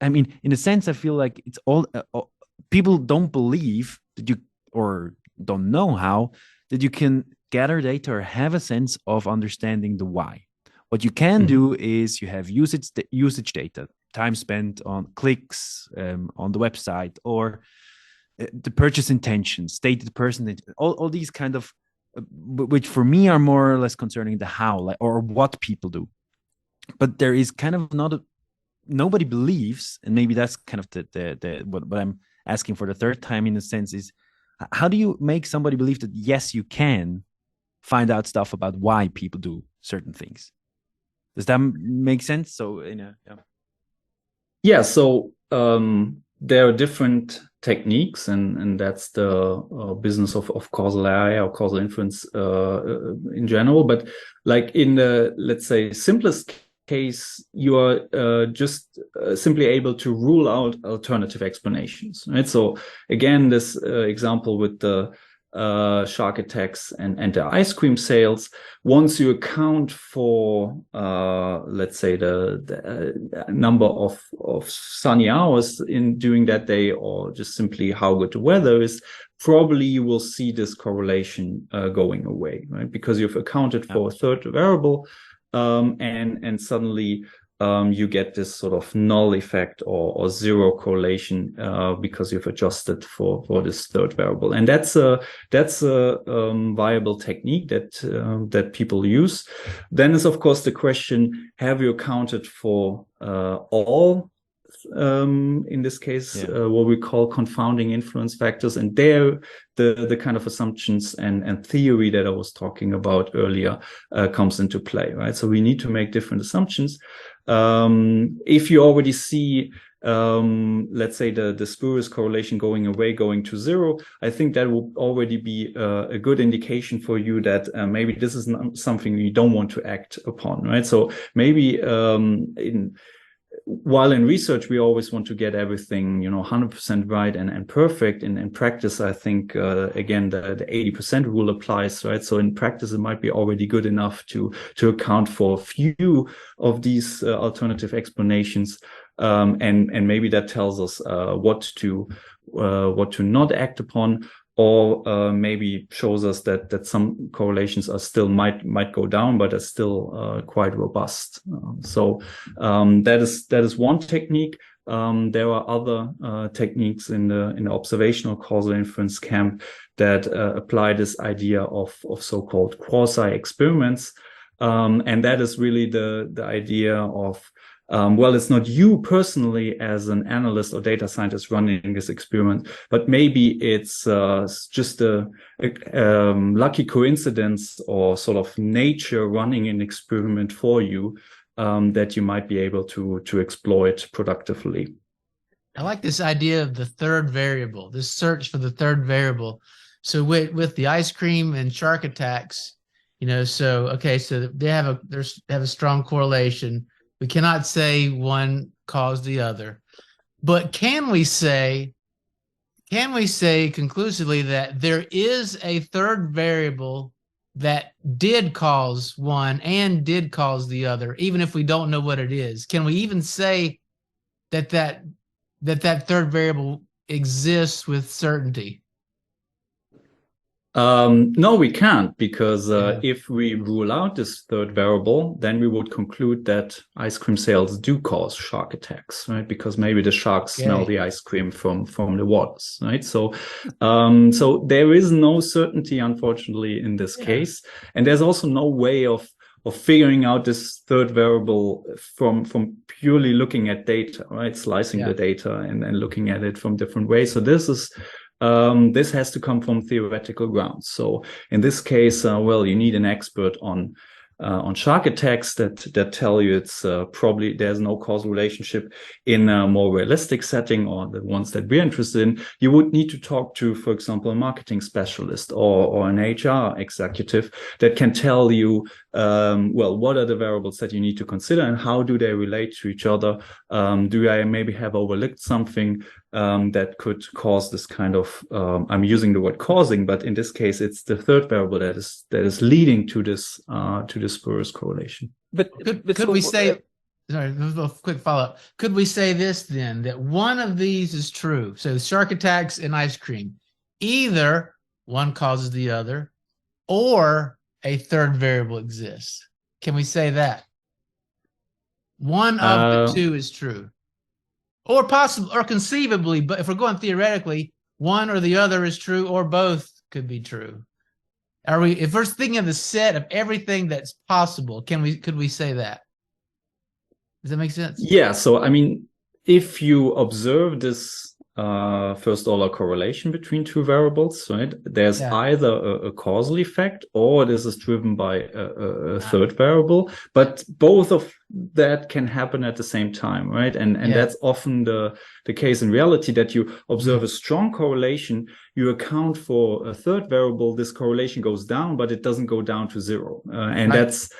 I mean, in a sense, I feel like it's all people don't believe that you, or don't know how, that you can gather data or have a sense of understanding the why. What you can do is you have usage data, time spent on clicks on the website, or the purchase intention, stated person, all these kind of, which for me are more or less concerning the how, or what people do. But there is kind of nobody believes, and maybe that's kind of the what I'm asking for the third time in a sense is, how do you make somebody believe that yes, you can find out stuff about why people do certain things? Does that make sense? So Yeah. So there are different techniques, and that's the business of causal AI or causal influence in general. But like in the, let's say, simplest case, you are just simply able to rule out alternative explanations, right? So again, this example with the shark attacks and the ice cream sales, once you account for let's say the number of sunny hours during that day, or just simply how good the weather is, probably you will see this correlation going away, right? Because you've accounted for a third variable, and suddenly you get this sort of null effect or zero correlation because you've adjusted for this third variable, and that's a viable technique that people use. Then is of course the question: have you accounted for all? In this case, what we call confounding influence factors, and there the kind of assumptions and theory that I was talking about earlier comes into play, right? So we need to make different assumptions. If you already see, let's say the spurious correlation going away, going to zero, I think that will already be a good indication for you that maybe this is not something you don't want to act upon, right? So maybe while in research, we always want to get everything, 100% right and perfect. And in practice, I think, again, the 80% rule applies, right? So in practice, it might be already good enough to account for a few of these alternative explanations. And maybe that tells us what to not act upon, or maybe shows us that some correlations are still might go down, but are still quite robust. So that is one technique. There are other techniques in the observational causal inference camp that apply this idea of so-called quasi experiments, and that is really the idea of well, it's not you personally as an analyst or data scientist running this experiment, but maybe it's just a lucky coincidence or sort of nature running an experiment for you that you might be able to exploit productively. I like this idea of the third variable, this search for the third variable. So with the ice cream and shark attacks, so they have a strong correlation. We cannot say one caused the other, but can we say conclusively that there is a third variable that did cause one and did cause the other, even if we don't know what it is? Can we even say that third variable exists with certainty? No, we can't, because if we rule out this third variable, then we would conclude that ice cream sales do cause shark attacks, right? Because maybe the sharks smell the ice cream from the waters, right? So, so there is no certainty, unfortunately, in this case, and there's also no way of figuring out this third variable from purely looking at data, right? Slicing the data and looking at it from different ways. So this has to come from theoretical grounds. So in this case, well, you need an expert on shark attacks that tell you it's probably there's no causal relationship. In a more realistic setting, or the ones that we're interested in, you would need to talk to, for example, a marketing specialist or an HR executive that can tell you, well, what are the variables that you need to consider and how do they relate to each other? Do I maybe have overlooked something that could cause this kind of, I'm using the word causing, but in this case, it's the third variable that is leading to this spurious correlation. But could we say, sorry, a quick follow-up. Could we say this then, that one of these is true? So shark attacks and ice cream, either one causes the other or a third variable exists. Can we say that? One of the two is true. Or possible, or conceivably, but if we're going theoretically, one or the other is true, or both could be true. If we're thinking of the set of everything that's possible, could we say that? Does that make sense? Yeah. So, I mean, if you observe this first of all, a correlation between two variables, right? There's Yeah. either a causal effect, or this is driven by a third variable, but both of that can happen at the same time, right? And Yeah. that's often the case in reality, that you observe a strong correlation, you account for a third variable, this correlation goes down, but it doesn't go down to zero. And Right. that's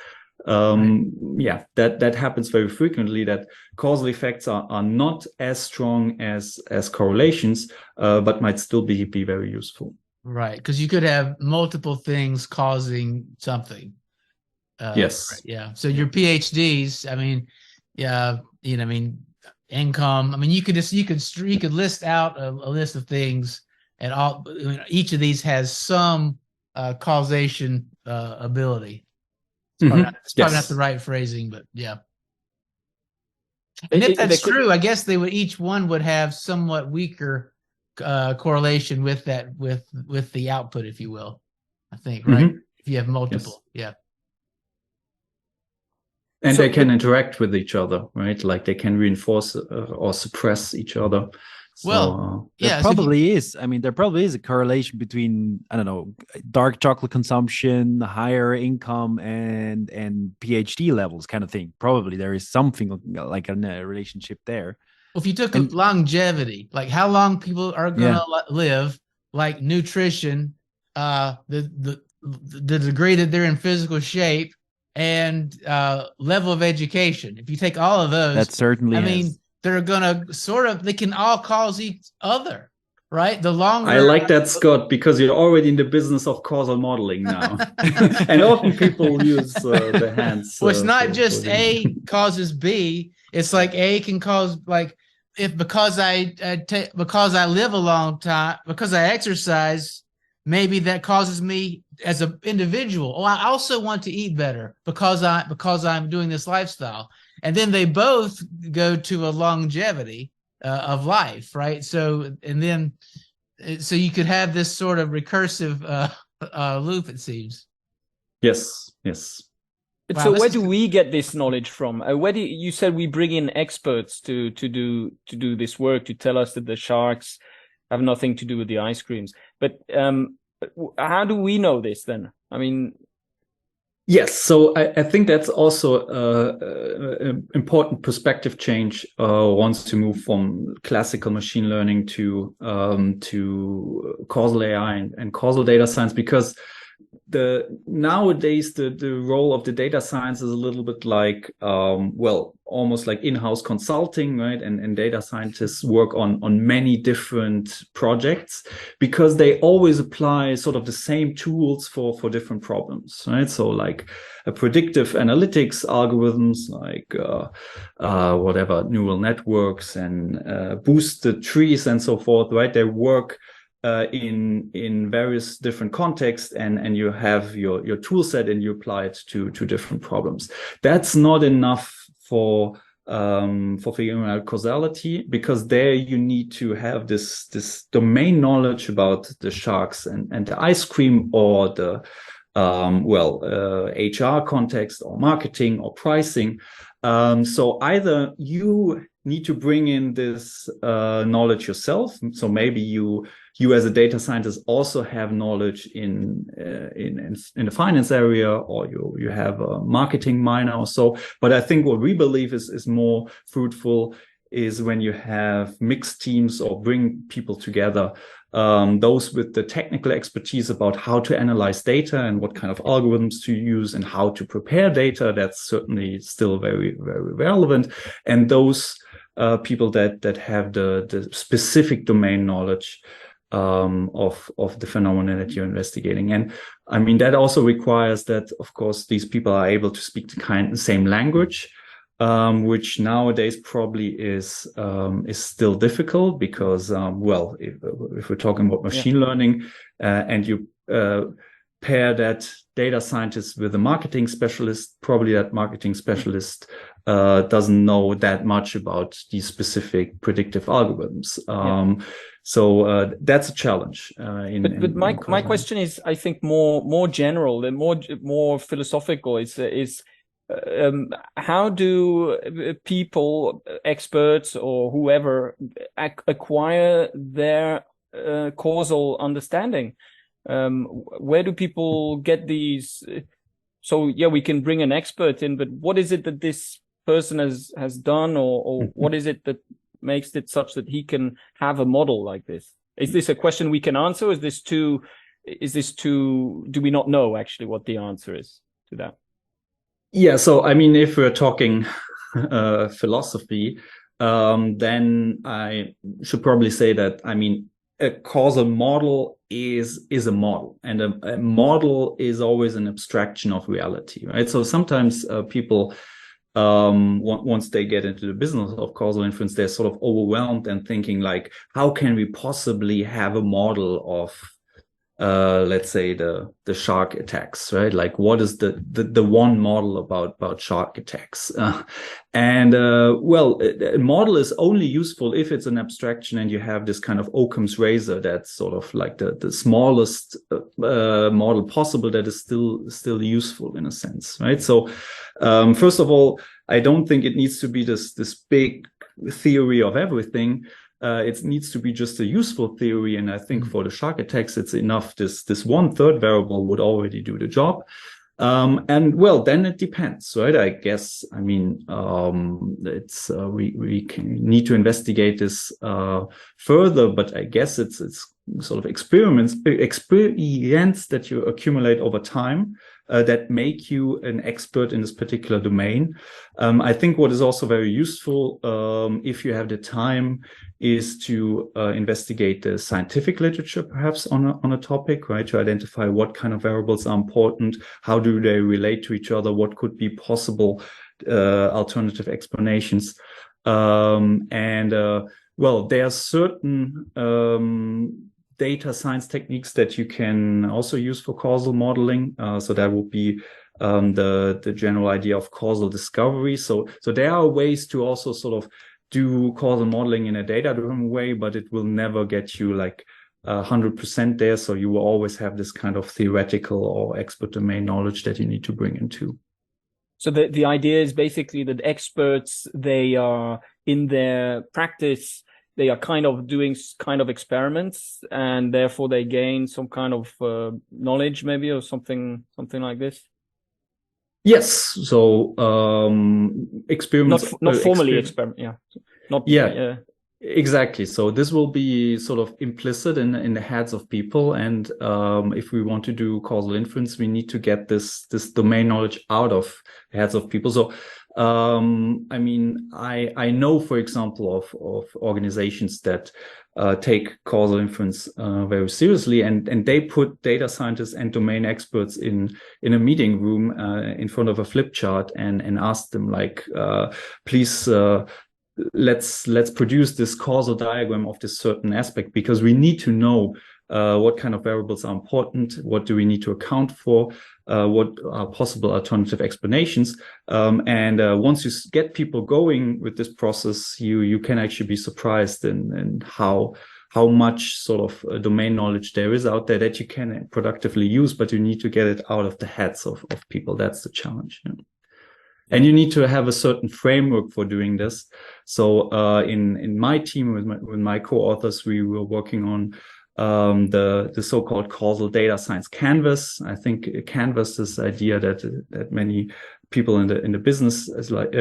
yeah, that happens very frequently, that causal effects are not as strong as correlations, but might still be very useful. Right, because you could have multiple things causing something. Yes. Right, yeah. So your PhDs, I mean, yeah, you know, I mean, income. I mean, you could list out a list of things, and all, I mean, each of these has some causation ability. It's probably not the right phrasing, but yeah. And if that's true, I guess each one would have somewhat weaker correlation with the output, if you will. I think, right? If you have multiple, yeah. And so they can interact with each other, right? Like they can reinforce or suppress each other. So, well, yeah, there probably is. I mean, there probably is a correlation between, I don't know, dark chocolate consumption, higher income, and PhD levels, kind of thing. Probably there is something like a relationship there. Well, if you took longevity, like how long people are going to live, like nutrition, the degree that they're in physical shape, and level of education. If you take all of those, that certainly I mean, they're gonna they can all cause each other, right? The longer I like that, Scott, because you're already in the business of causal modeling now. And often people use their hands. Well, it's not just A causes B. It's like A can cause, like, because I live a long time, because I exercise, maybe that causes me as an individual. Oh, I also want to eat better because I'm doing this lifestyle. And then they both go to a longevity of life, right? So you could have this sort of recursive loop, it seems. Yes. Wow, so where do we get this knowledge from? Where do you said we bring in experts to do this work, to tell us that the sharks have nothing to do with the ice creams? But how do we know this then? I mean, yes, so I think that's also an important perspective change once to move from classical machine learning to causal AI and causal data science, because nowadays the role of the data science is a little bit like almost like in-house consulting, right? And data scientists work on many different projects because they always apply sort of the same tools for different problems, right? So like predictive analytics algorithms, like whatever, neural networks and boosted trees and so forth, right? They work in various different contexts, and you have your tool set and you apply it to different problems. That's not enough for figuring out causality, because there you need to have this domain knowledge about the sharks and the ice cream, or the HR context, or marketing, or pricing. So either you need to bring in this knowledge yourself. So maybe you as a data scientist also have knowledge in the finance area, or you have a marketing minor or so. But I think what we believe is more fruitful is when you have mixed teams, or bring people together, those with the technical expertise about how to analyze data and what kind of algorithms to use and how to prepare data. That's certainly still very, very relevant. And those people that have the specific domain knowledge of the phenomena that you're investigating. And I mean, that also requires that, of course, these people are able to speak the same language, which nowadays probably is still difficult, because if we're talking about machine learning, and you pair that data scientist with a marketing specialist, probably that marketing specialist doesn't know that much about these specific predictive algorithms. So that's a challenge. But my question is, I think, more general and more philosophical. Is how do people, experts or whoever, acquire their causal understanding? Where do people get these? So yeah, we can bring an expert in, but what is it that this person has done, or what is it that makes it such that he can have a model like this? Is this a question we can answer? Or do we not know actually what the answer is to that? Yeah, so I mean, if we're talking philosophy, then I should probably say that, I mean, a causal model is a model, and a model is always an abstraction of reality, right? So sometimes people, once they get into the business of causal influence, they're sort of overwhelmed and thinking like, how can we possibly have a model of let's say the shark attacks, right? Like, what is the one model about shark attacks? Well, a model is only useful if it's an abstraction and you have this kind of Occam's razor that's sort of like the smallest model possible that is still useful in a sense, right? So first of all, I don't think it needs to be this big theory of everything. It needs to be just a useful theory, and I think for the shark attacks, it's enough. This 1/3 variable would already do the job. And well, then it depends, right? I guess. I mean, it's we need to investigate this further, but I guess it's sort of experience that you accumulate over time that make you an expert in this particular domain. I think what is also very useful, if you have the time, is to investigate the scientific literature, perhaps on a topic, right? To identify what kind of variables are important, how do they relate to each other, what could be possible alternative explanations, well, there are certain data science techniques that you can also use for causal modeling. So that would be the general idea of causal discovery. So there are ways to also sort of do causal modeling in a data-driven way, but it will never get you like 100% there. So you will always have this kind of theoretical or expert domain knowledge that you need to bring into. So the idea is basically that experts, they are in their practice, they are kind of doing kind of experiments, and therefore they gain some kind of knowledge, maybe, or something like this. Yes. So experiments, not formally experiment. Yeah. Not. Yeah. Exactly. So this will be sort of implicit in the heads of people, and if we want to do causal inference, we need to get this domain knowledge out of the heads of people. So I mean, I know, for example, of organizations that take causal inference very seriously, and they put data scientists and domain experts in a meeting room in front of a flip chart and ask them like, please. Let's produce this causal diagram of this certain aspect, because we need to know what kind of variables are important, what do we need to account for, what are possible alternative explanations. Once you get people going with this process, you can actually be surprised in how much sort of domain knowledge there is out there that you can productively use, but you need to get it out of the heads of people. That's the challenge. Yeah. And you need to have a certain framework for doing this. So in my team with my co-authors, we were working on the so-called causal data science canvas. I think canvas is the idea that many people in the business as like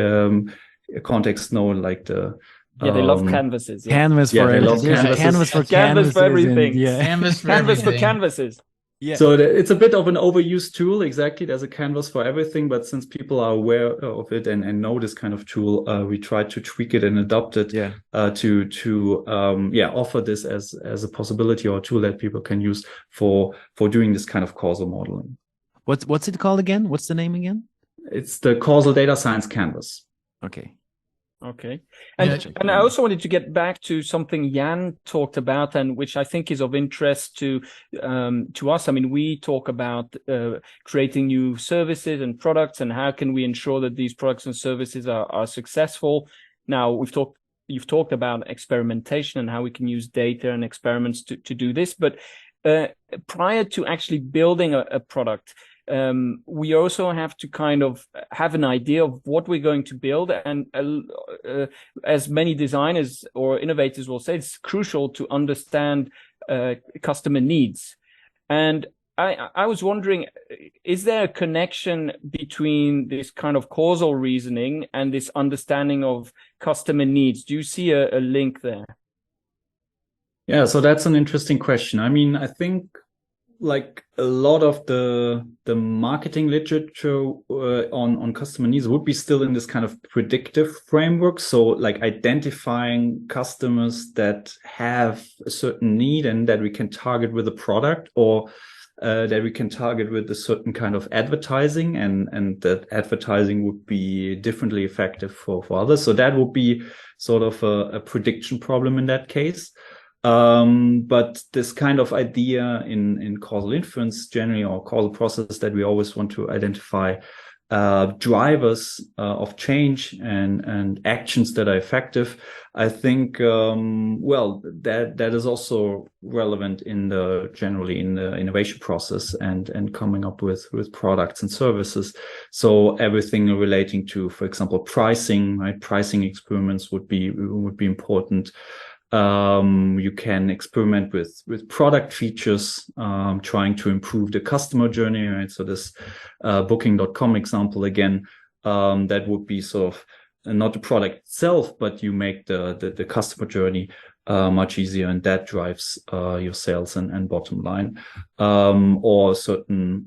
context know, like the they love canvases. Yeah. Canvas for everything. Canvas for everything. Canvas for canvases. Yeah. So it's a bit of an overused tool. Exactly. There's a canvas for everything. But since people are aware of it and know this kind of tool, we try to tweak it and adopt it to offer this as a possibility or a tool that people can use for doing this kind of causal modeling. What's it called again? What's the name again? It's the Causal Data Science Canvas. Okay. And I also wanted to get back to something Jan talked about, and which I think is of interest to us. I mean, we talk about creating new services and products, and how can we ensure that these products and services are successful. Now, you've talked about experimentation and how we can use data and experiments to do this. But prior to actually building a product, we also have to kind of have an idea of what we're going to build. And as many designers or innovators will say, it's crucial to understand customer needs. And I was wondering, is there a connection between this kind of causal reasoning and this understanding of customer needs? Do you see a link there? Yeah, so that's an interesting question. I mean, I think like a lot of the marketing literature on customer needs would be still in this kind of predictive framework. So like identifying customers that have a certain need and that we can target with a product, or that we can target with a certain kind of advertising, and that advertising would be differently effective for others. So that would be sort of a prediction problem in that case. But this kind of idea in causal influence generally, or causal process, that we always want to identify drivers of change and actions that are effective, I think well, that is also relevant generally in the innovation process and coming up with products and services. So everything relating to, for example, pricing, right? Pricing experiments would be important. You can experiment with product features, trying to improve the customer journey, right? So this booking.com example again, that would be sort of not the product itself, but you make the customer journey much easier, and that drives your sales and bottom line. Or certain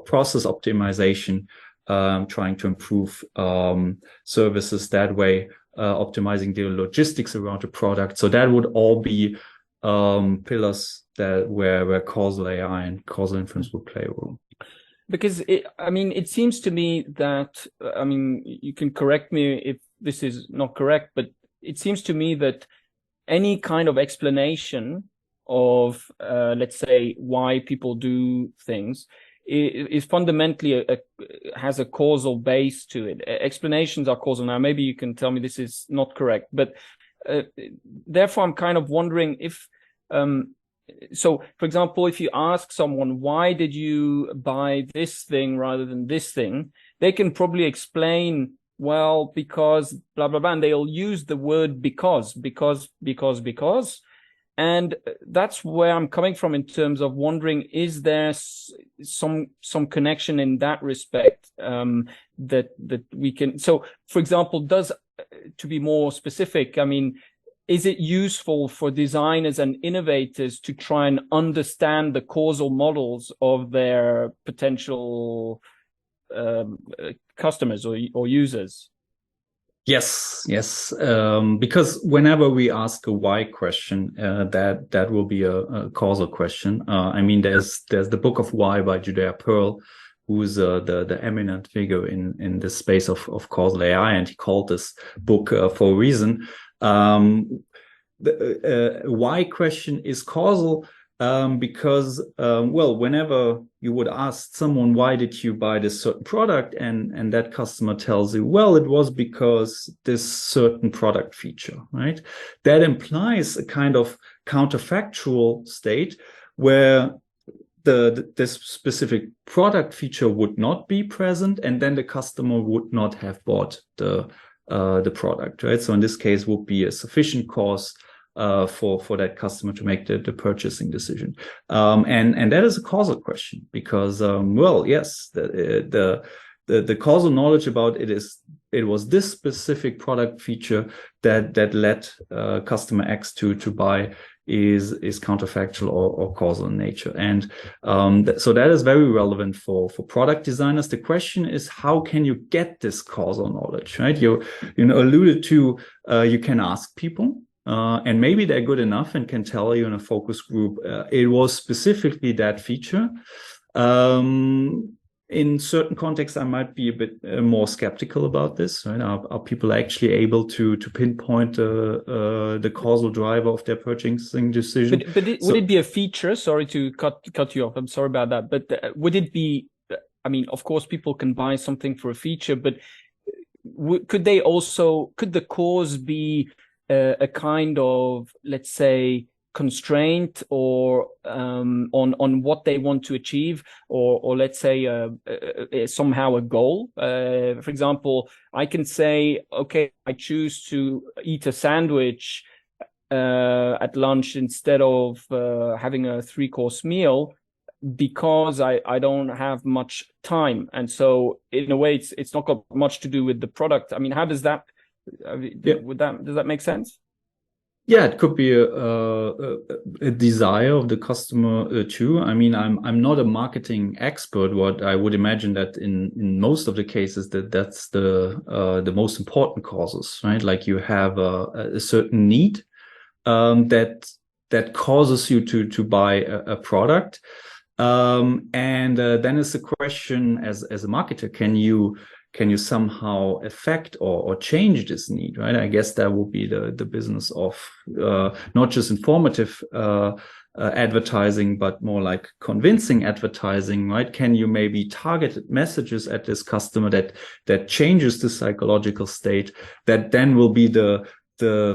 process optimization, trying to improve services that way. Optimizing the logistics around the product. So that would all be pillars where causal AI and causal influence will play a role. Because it seems to me that, you can correct me if this is not correct, but it seems to me that any kind of explanation of, let's say, why people do things is fundamentally has a causal base to it. Explanations are causal. Now, maybe you can tell me this is not correct, but therefore I'm kind of wondering if, so for example, if you ask someone, why did you buy this thing rather than this thing, they can probably explain, well, because blah, blah, blah, and they'll use the word because. And that's where I'm coming from in terms of wondering, is there some connection in that respect that we can? So, for example, to be more specific, is it useful for designers and innovators to try and understand the causal models of their potential customers or users? Yes. Because whenever we ask a why question, that will be a causal question. There's the Book of Why by Judea Pearl, who's the eminent figure in the space of causal AI, and he called this book for a reason. The why question is causal because whenever you would ask someone, why did you buy this certain product, and that customer tells you, well, it was because this certain product feature, right? That implies a kind of counterfactual state where this specific product feature would not be present, and then the customer would not have bought the product, right? So in this case would be a sufficient cause for that customer to make the purchasing decision, and that is a causal question because yes, the causal knowledge about it was this specific product feature that led customer X to buy is counterfactual or causal in nature, and so that is very relevant for product designers. The question is, how can you get this causal knowledge, right? You alluded to you can ask people. And maybe they're good enough and can tell you in a focus group, it was specifically that feature. In certain contexts, I might be a bit more skeptical about this. Right? Are people actually able to pinpoint the causal driver of their purchasing decision? But would it be a feature? Sorry to cut you off. I'm sorry about that. But would it be? Of course, people can buy something for a feature, but could the cause be a kind of, let's say, constraint or on what they want to achieve, or let's say somehow a goal. For example, I can say, okay, I choose to eat a sandwich at lunch instead of having a 3-course meal, because I don't have much time. And so in a way, it's not got much to do with the product. I mean, how does that, does that make sense? Yeah, it could be a desire of the customer too. I mean, I'm not a marketing expert. What I would imagine that in most of the cases that's the most important causes, right? Like you have a certain need that causes you to buy a product. And then it's a question as a marketer, can you somehow affect or change this need, right? I guess that would be the business of not just informative advertising, but more like convincing advertising, right? Can you maybe target messages at this customer that changes the psychological state that then will be the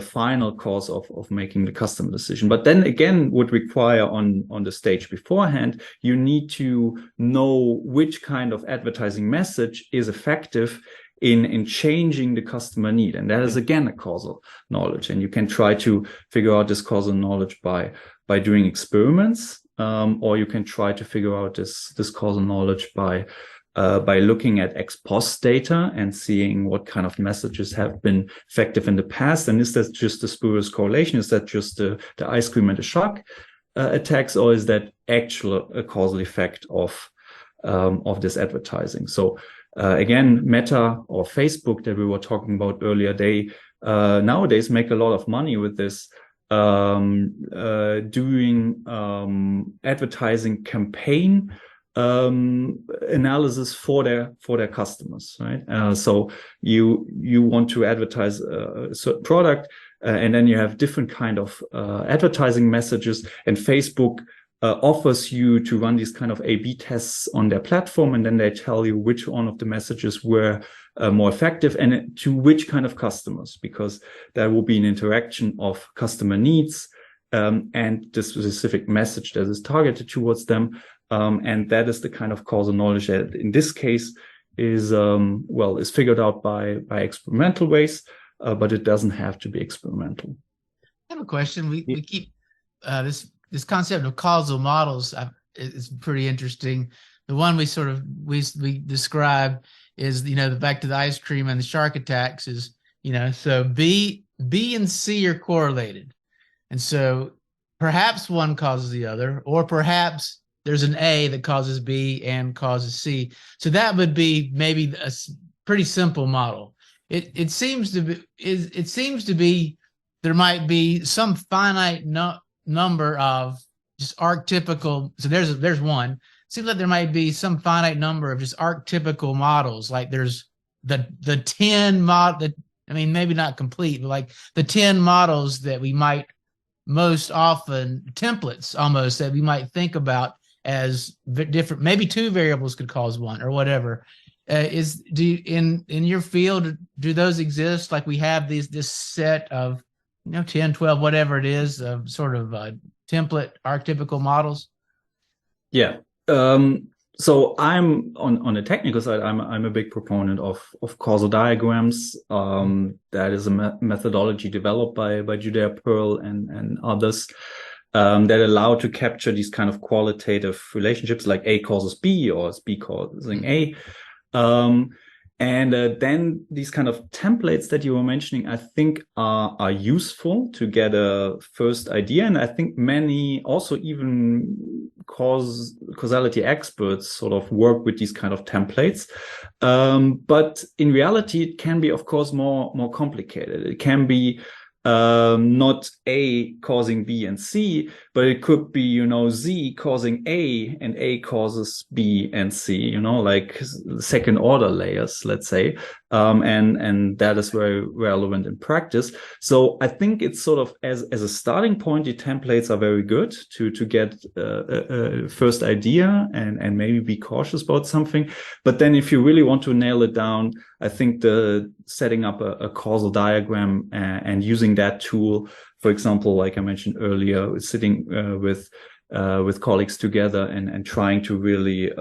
final cause of making the customer decision. But then again, would require on the stage beforehand, you need to know which kind of advertising message is effective in changing the customer need. And that is again a causal knowledge. And you can try to figure out this causal knowledge by doing experiments, or you can try to figure out this causal knowledge by looking at ex post data and seeing what kind of messages have been effective in the past. And is that just the spurious correlation? Is that just the ice cream and the shark attacks, or is that actual a causal effect of this advertising? So again, Meta or Facebook that we were talking about earlier, they nowadays make a lot of money with this doing advertising campaign analysis for their customers, right? So you want to advertise a certain product, and then you have different kind of advertising messages, and Facebook offers you to run these kind of A/B tests on their platform, and then they tell you which one of the messages were more effective and to which kind of customers, because there will be an interaction of customer needs and the specific message that is targeted towards them. And that is the kind of causal knowledge that in this case is figured out by experimental ways, but it doesn't have to be experimental. I have a question. We keep this concept of causal models is pretty interesting. The one we describe is, back to the ice cream and the shark attacks is, so B and C are correlated. And so perhaps one causes the other, or perhaps there's an A that causes B and causes C. So that would be maybe a pretty simple model. It seems to be there might be some finite number of just archetypical. So there's one. It seems like there might be some finite number of just archetypical models. Like there's the 10 model. Maybe not complete, but like the 10 models that we might most often, templates almost, that we might think about as different. Maybe 2 variables could cause one or whatever. In your field, do those exist? Like we have this set of 10, 12, whatever it is, of sort of template archetypical models? Yeah. So I'm on the technical side, I'm a big proponent of causal diagrams. That is a methodology developed by Judea Pearl and others that allow to capture these kind of qualitative relationships, like A causes B or B causing A. And then these kind of templates that you were mentioning, I think are useful to get a first idea. And I think many also even causality experts sort of work with these kind of templates. But in reality, it can be, of course, more complicated. It can be not A causing B and C, but it could be, Z causing A and A causes B and C, like second order layers, let's say. And that is very relevant in practice. So I think it's sort of as a starting point, the templates are very good to get a first idea and maybe be cautious about something. But then if you really want to nail it down, I think the setting up a causal diagram and using that tool for example, like I mentioned earlier, sitting with colleagues together and trying to really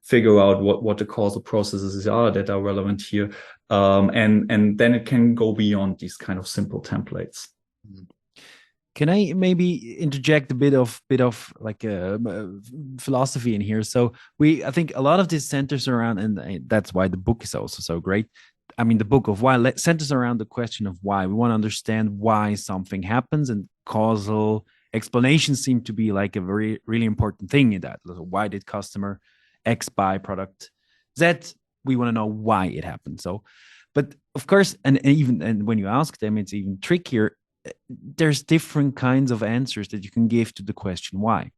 figure out what the causal processes are that are relevant here. And then it can go beyond these kind of simple templates. Can I maybe interject a bit of like philosophy in here? So I think a lot of this centers around, and that's why the book is also so great. I mean, the book of why centers around the question of why. We want to understand why something happens, and causal explanations seem to be like a very, really important thing in that. Why did customer X buy product Z? We want to know why it happened. So, but of course, and when you ask them, it's even trickier. There's different kinds of answers that you can give to the question why.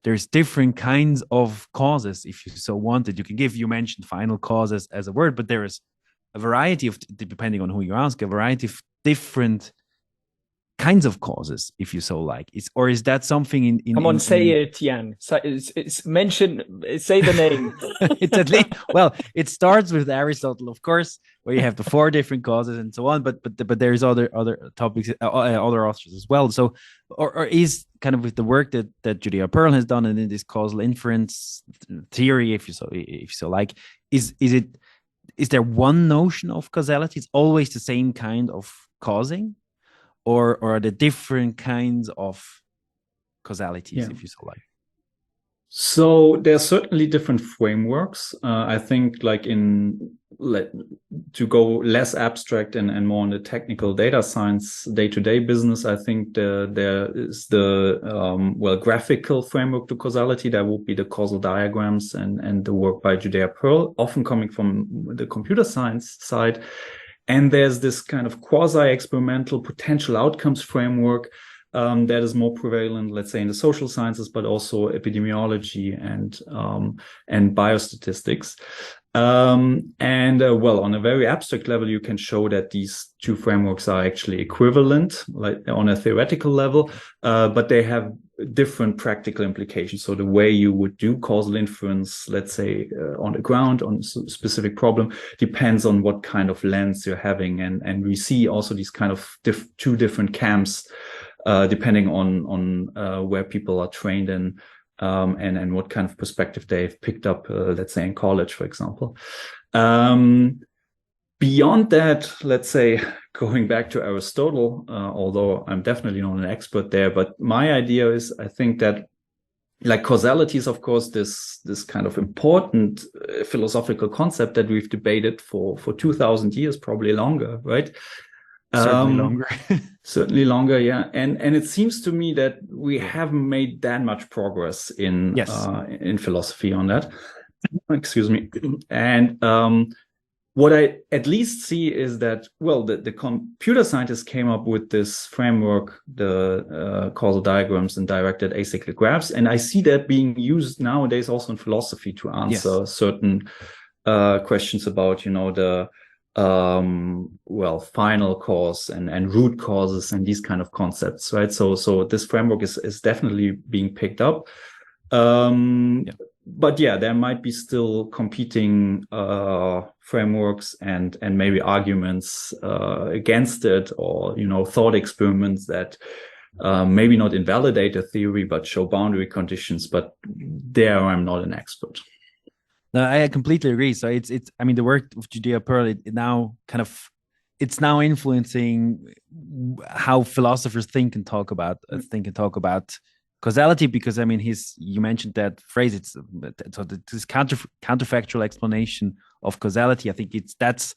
There's different kinds of causes, if you so wanted. You can give, you mentioned final causes as a word, but there is a variety of, depending on who you ask, a variety of different kinds of causes, if you so like. Is that something in Come on, say it, Jan. It's mention, say the name. It's at least, well, it starts with Aristotle, of course, where you have the 4 different causes and so on. But there's other topics, other authors as well. So, or is kind of with the work that Judea Pearl has done, and in this causal inference theory, if you so like, is there one notion of causality? It's always the same kind of causing, or are there different kinds of causalities, if you so like? So there are certainly different frameworks. I think, like to go less abstract and more on the technical data science day-to-day business, I think there is the graphical framework to causality. That would be the causal diagrams and the work by Judea Pearl, often coming from the computer science side. And there's this kind of quasi-experimental potential outcomes framework that is more prevalent, let's say, in the social sciences, but also epidemiology and biostatistics. Well, on a very abstract level, you can show that these 2 frameworks are actually equivalent, like on a theoretical level, but they have different practical implications. So the way you would do causal inference, let's say, on the ground on a specific problem, depends on what kind of lens you're having, and we see also these kind of 2 different camps, depending on where people are trained in, and what kind of perspective they've picked up, let's say in college, for example. Beyond that, let's say, going back to Aristotle, although I'm definitely not an expert there, but my idea is, I think that, like, causality is, of course, this kind of important philosophical concept that we've debated for 2,000 years, probably longer, right? Certainly longer. Certainly longer, yeah. And it seems to me that we haven't made that much progress in philosophy on that. Excuse me. And what I at least see is that, well, the computer scientists came up with this framework, the causal diagrams and directed acyclic graphs. And I see that being used nowadays also in philosophy to answer certain questions about, the final cause and root causes and these kind of concepts, right? So this framework is definitely being picked up. But yeah, there might be still competing frameworks and maybe arguments against it, or thought experiments that maybe not invalidate a theory but show boundary conditions. But there, I'm not an expert. No, I completely agree. So it's I mean, the work of Judea Pearl, it's now influencing how philosophers think and talk about causality, because I mean, you mentioned that phrase. It's this counterfactual explanation of causality. I think that's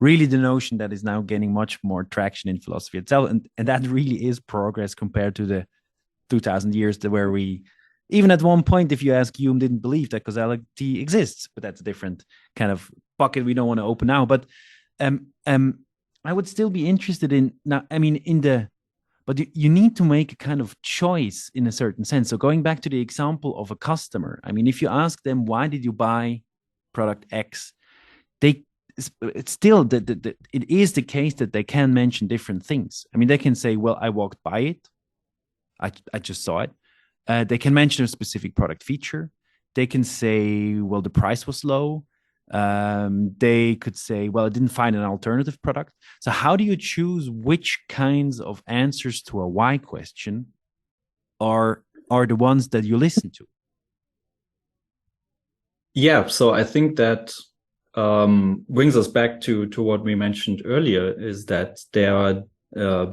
really the notion that is now gaining much more traction in philosophy itself, and that really is progress compared to the 2,000 years where we, even at one point, if you ask Hume, didn't believe that causality exists, but that's a different kind of bucket we don't want to open now. But I would still be interested in now. I mean, but you need to make a kind of choice in a certain sense. So going back to the example of a customer, I mean, if you ask them, why did you buy product X? It's still it is the case that they can mention different things. I mean, they can say, well, I walked by it. I just saw it. They can mention a specific product feature. They can say, well, the price was low. They could say, well, I didn't find an alternative product. So how do you choose which kinds of answers to a why question are the ones that you listen to? Yeah, so I think that brings us back to what we mentioned earlier, is that there are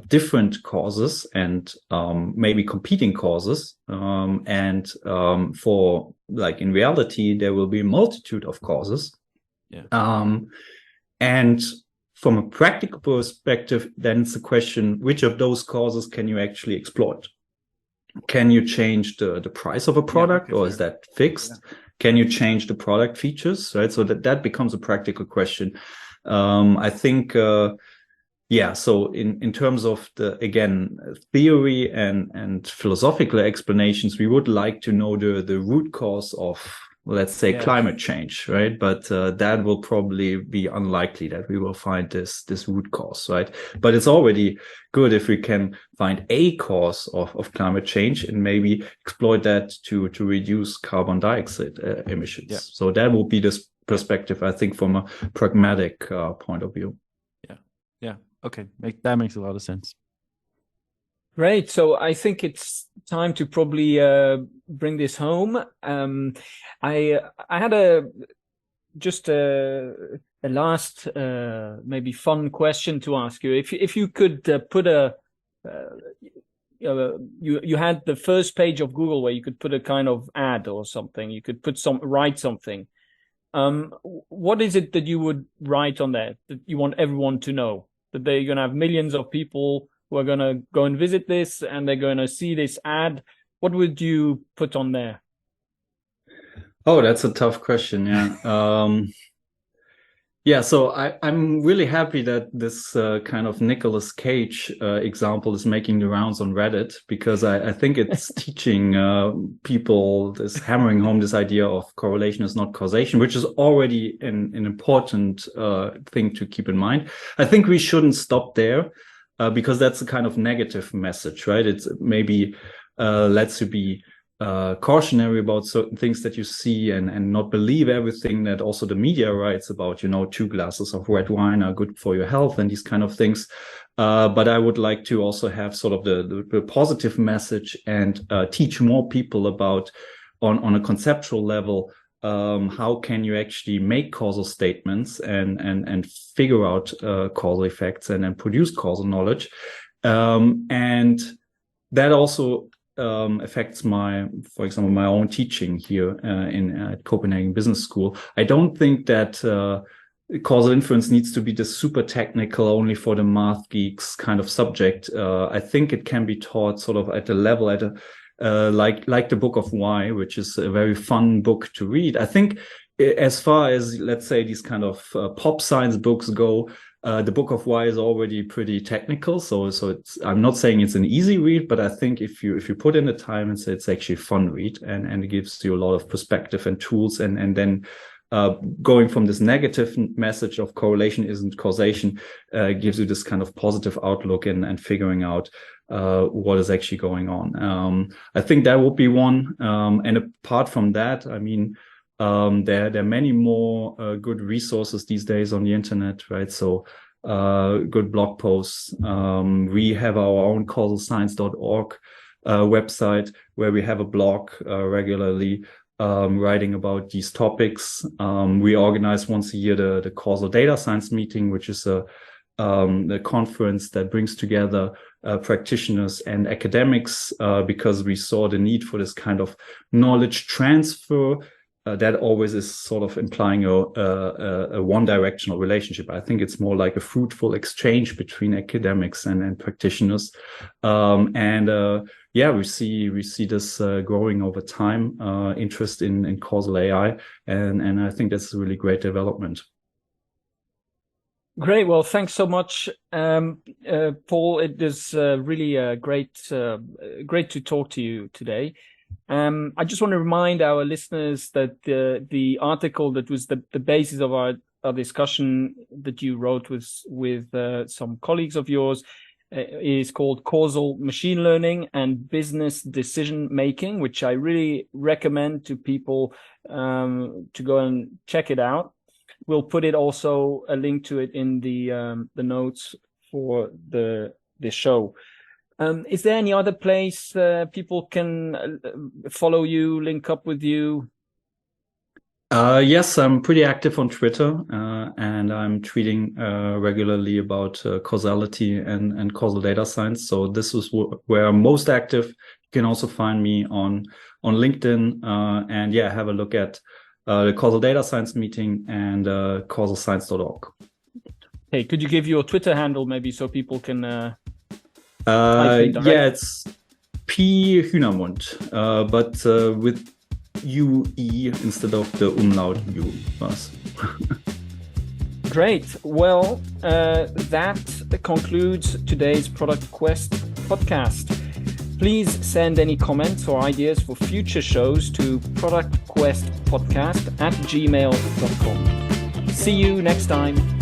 different causes and maybe competing causes, and for, like, in reality there will be a multitude of causes. And from a practical perspective, then it's a question, which of those causes can you actually exploit? Can you change the price of a product, or is that fixed? Can you change the product features, right? So that becomes a practical question. I think, so in terms of the, again, theory and philosophical explanations, we would like to know the root cause of, let's say, climate change, right? But that will probably be unlikely that we will find this root cause, right? But it's already good if we can find a cause of climate change and maybe exploit that to reduce carbon dioxide emissions. Yeah. So that will be this perspective, I think, from a pragmatic point of view. Yeah. Okay, that makes a lot of sense. Great. So I think it's time to probably bring this home. I had a last maybe fun question to ask you. If you could put you had the first page of Google where you could put a kind of ad or something. You could write something. What is it that you would write on there that you want everyone to know? That they're going to have millions of people who are going to go and visit this, and they're going to see this ad. What would you put on there? Oh, that's a tough question. Yeah. So I'm really happy that this kind of Nicolas Cage example is making the rounds on Reddit, because I think it's teaching people, hammering home this idea of correlation is not causation, which is already an important thing to keep in mind. I think we shouldn't stop there, because that's a kind of negative message, right? It's maybe lets you be cautionary about certain things that you see, and not believe everything that also the media writes about, 2 glasses of red wine are good for your health and these kind of things. But I would like to also have sort of the positive message and teach more people about, on a conceptual level, how can you actually make causal statements and figure out causal effects and produce causal knowledge. And that also affects for example, my own teaching here at Copenhagen Business School. I don't think that causal influence needs to be the super technical, only for the math geeks kind of subject. I think it can be taught sort of at a level, like the Book of Why, which is a very fun book to read. I think as far as, let's say, these kind of pop science books go, the Book of Why is already pretty technical. So I'm not saying it's an easy read, but I think if you put in the time, it's actually a fun read, and it gives you a lot of perspective and tools, and then going from this negative message of correlation isn't causation gives you this kind of positive outlook and figuring out what is actually going on. I think that would be one. And apart from that, I mean, there are many more good resources these days on the internet, right? So good blog posts. We have our own causalscience.org website, where we have a blog regularly writing about these topics. We organize once a year the Causal Data Science meeting, which is a conference that brings together practitioners and academics, because we saw the need for this kind of knowledge transfer that always is sort of implying a one-directional relationship. I think it's more like a fruitful exchange between academics and practitioners. We see this growing over time, interest in causal AI, and I think that's a really great development. Great. Well, thanks so much, Paul. It is really great to talk to you today. I just want to remind our listeners that the article that was the basis of our discussion that you wrote with some colleagues of yours is called Causal Machine Learning and Business Decision Making, which I really recommend to people to go and check it out. We'll put it also a link to it in the notes for the show. Is there any other place people can follow you, link up with you? Yes, I'm pretty active on Twitter, and I'm tweeting regularly about causality and causal data science. So this is where I'm most active. You can also find me on LinkedIn, and yeah, have a look at the Causal Data Science meeting and causalscience.org. Hey, could you give your Twitter handle maybe so people can yeah, it's P Hünermund, but with UE instead of the umlaut U. Great. Well, that concludes today's Product Quest podcast. Please send any comments or ideas for future shows to productquestpodcast@gmail.com. See you next time.